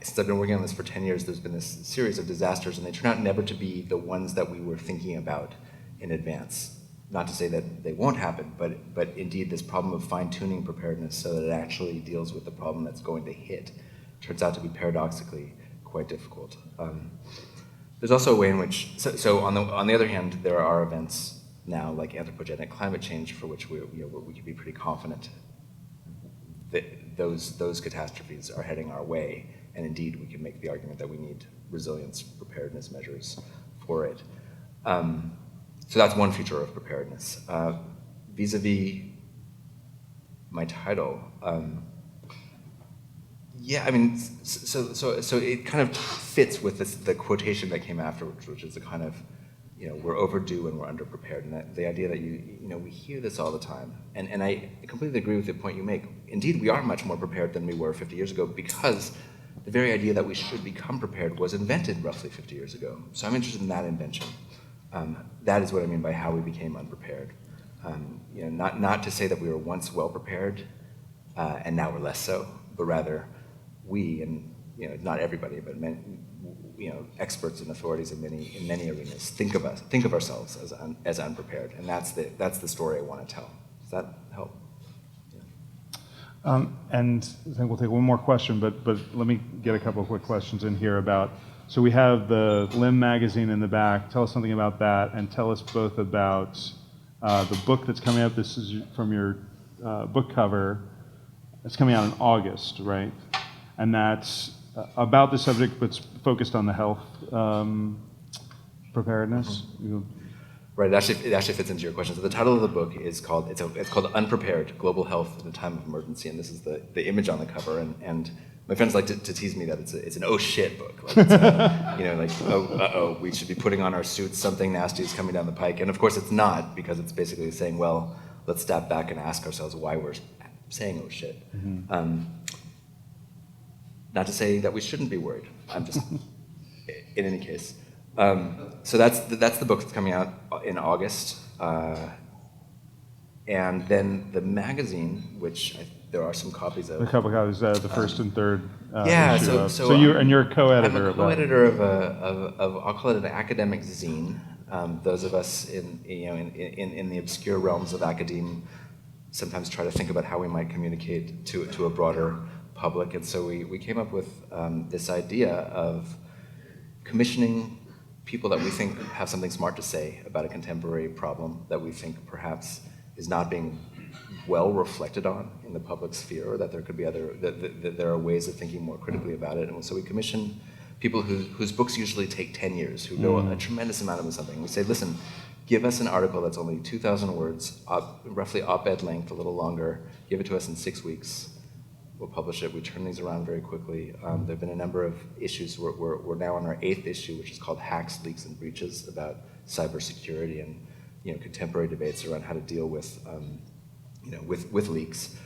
since I've been working on this for 10 years, there's been this series of disasters, and they turn out never to be the ones that we were thinking about in advance. Not to say that they won't happen, but indeed this problem of fine-tuning preparedness so that it actually deals with the problem that's going to hit turns out to be paradoxically quite difficult. There's also a way in which, so on the other hand, there are events now like anthropogenic climate change for which we can be pretty confident that those catastrophes are heading our way, and indeed we can make the argument that we need resilience preparedness measures for it. So that's one feature of preparedness. Vis-a-vis my title, yeah, I mean, so it kind of fits with the quotation that came afterwards, which is a kind of, we're overdue and we're underprepared, and the idea that we hear this all the time, and I completely agree with the point you make. Indeed, we are much more prepared than we were 50 years ago, because the very idea that we should become prepared was invented roughly 50 years ago. So I'm interested in that invention. That is what I mean by how we became unprepared. Not to say that we were once well prepared and now we're less so, but rather we, and not everybody, but many, experts and authorities in many arenas think of ourselves as unprepared, and that's the story I want to tell. Does that help? Yeah. And I think we'll take one more question, but let me get a couple of quick questions in here about. So we have the Limb magazine in the back. Tell us something about that, and tell us both about the book that's coming out. This is from your book cover. It's coming out in August, right? And that's about the subject, but it's focused on the health preparedness. Mm-hmm. Right. It actually fits into your question. So the title of the book is called Unprepared: Global Health in a Time of Emergency, and this is the image on the cover. And my friends like to tease me that it's an oh shit book. Like it's like, oh, we should be putting on our suits, something nasty is coming down the pike. And of course it's not, because it's basically saying, well, let's step back and ask ourselves why we're saying oh shit. Not to say that we shouldn't be worried. I'm just, in any case. So that's the book that's coming out in August. And then the magazine, which there are some copies of. A couple copies, the first and third yeah, issue. so You're a co-editor. I'm a co-editor of I'll call it an academic zine. Those of us in the obscure realms of academe sometimes try to think about how we might communicate to a broader public, and so we came up with this idea of commissioning people that we think have something smart to say about a contemporary problem that we think perhaps is not being well reflected on in the public sphere, or that there could be that there are ways of thinking more critically about it. And so we commission people whose books usually take 10 years, who know a tremendous amount about something. We say, listen, give us an article that's only 2,000 words, roughly op-ed length, a little longer. Give it to us in 6 weeks. We'll publish it. We turn these around very quickly. There have been a number of issues. We're now on our 8th issue, which is called Hacks, Leaks, and Breaches, about cybersecurity and contemporary debates around how to deal with with leaks.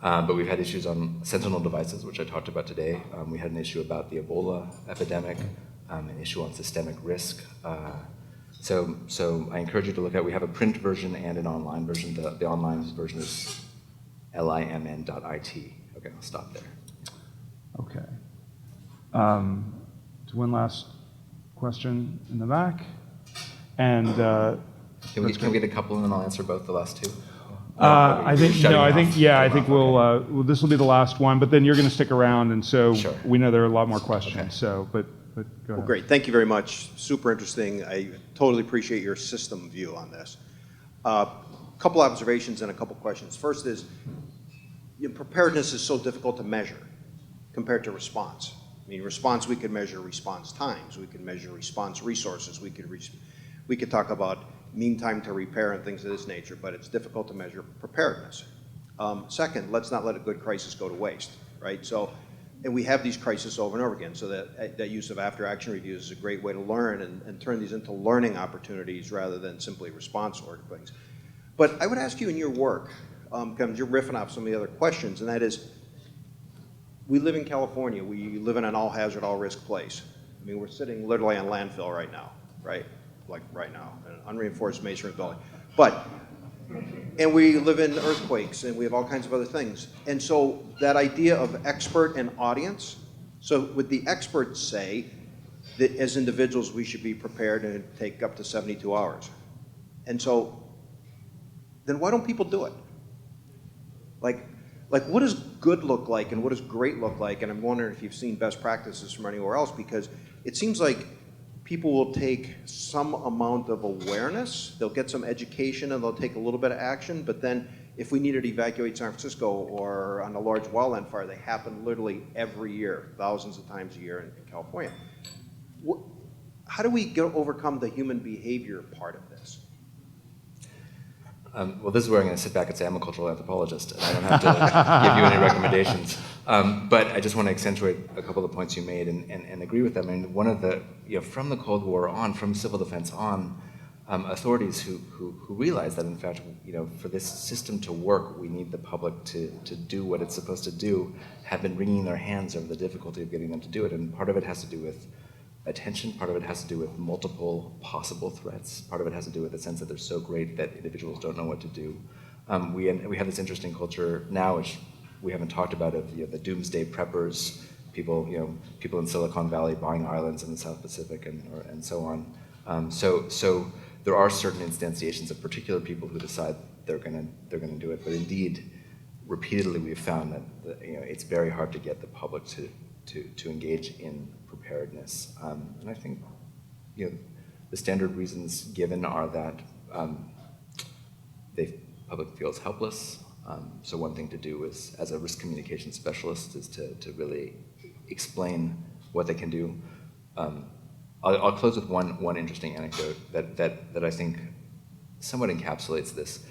But we've had issues on sentinel devices, which I talked about today. We had an issue about the Ebola epidemic, an issue on systemic risk. So I encourage you to look at. We have a print version and an online version. The online version is limn.it. Okay, I'll stop there. Okay. So one last question in the back, and Can we get a couple and then I'll answer both the last two? I think we'll this will be the last one, but then you're going to stick around, and so Sure. we know there are a lot more questions. Okay. So, but go ahead. Well, great. Thank you very much. Super interesting. I totally appreciate your system view on this. Couple observations and a couple questions. First is, preparedness is so difficult to measure compared to response. I mean, response, we can measure response times. We can measure response resources. We could talk about mean time to repair and things of this nature, but it's difficult to measure preparedness. Second, let's not let a good crisis go to waste, right? So, and we have these crises over and over again, so that use of after-action reviews is a great way to learn and turn these into learning opportunities rather than simply response-oriented things. But I would ask you in your work, because you're riffing off some of the other questions, and that is, we live in California. We live in an all-hazard, all-risk place. I mean, we're sitting literally on landfill right now, right? Like right now, an unreinforced masonry building. And we live in earthquakes, and we have all kinds of other things. And so that idea of expert and audience, so would the experts say that as individuals we should be prepared and take up to 72 hours? And so then why don't people do it? Like what does good look like and what does great look like? And I'm wondering if you've seen best practices from anywhere else, because it seems like people will take some amount of awareness, they'll get some education, and they'll take a little bit of action, but then if we needed to evacuate San Francisco or on a large wildland fire, they happen literally every year, thousands of times a year in California. How do we overcome the human behavior part of this? Well, this is where I'm going to sit back and say I'm a cultural anthropologist, and I don't have to give you any recommendations. But I just want to accentuate a couple of points you made and agree with them. I mean, one of the, from the Cold War on, from civil defense on, authorities who realize that, in fact, for this system to work, we need the public to do what it's supposed to do, have been wringing their hands over the difficulty of getting them to do it. And part of it has to do with attention, part of it has to do with multiple possible threats, part of it has to do with the sense that they're so great that individuals don't know what to do. We have this interesting culture now, which we haven't talked about, of the doomsday preppers, people in Silicon Valley buying islands in the South Pacific and so on. So there are certain instantiations of particular people who decide they're gonna do it. But indeed, repeatedly we've found that it's very hard to get the public to engage in preparedness. And I think the standard reasons given are that the public feels helpless. So one thing to do is, as a risk communication specialist, is to really explain what they can do. I'll close with one interesting anecdote that I think somewhat encapsulates this.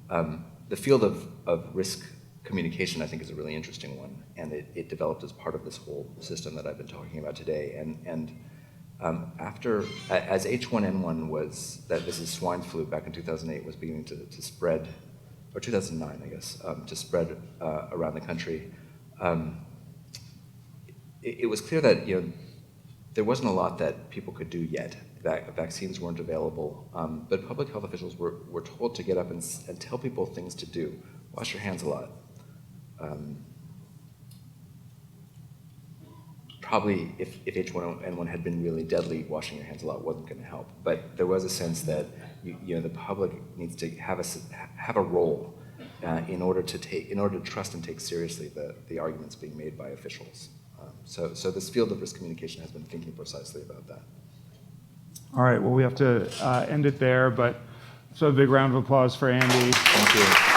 The field of risk communication, I think, is a really interesting one, and it developed as part of this whole system that I've been talking about today. As H1N1 this is swine flu back in 2008, was beginning to spread, or 2009, I guess, to spread around the country, it was clear that there wasn't a lot that people could do yet. Vaccines weren't available, but public health officials were told to get up and tell people things to do. Wash your hands a lot. Probably if H1N1 had been really deadly, washing your hands a lot wasn't going to help. But there was a sense that the public needs to have a role in order to trust and take seriously the arguments being made by officials. So this field of risk communication has been thinking precisely about that. All right, well, we have to end it there, but so a big round of applause for Andy. Thank you.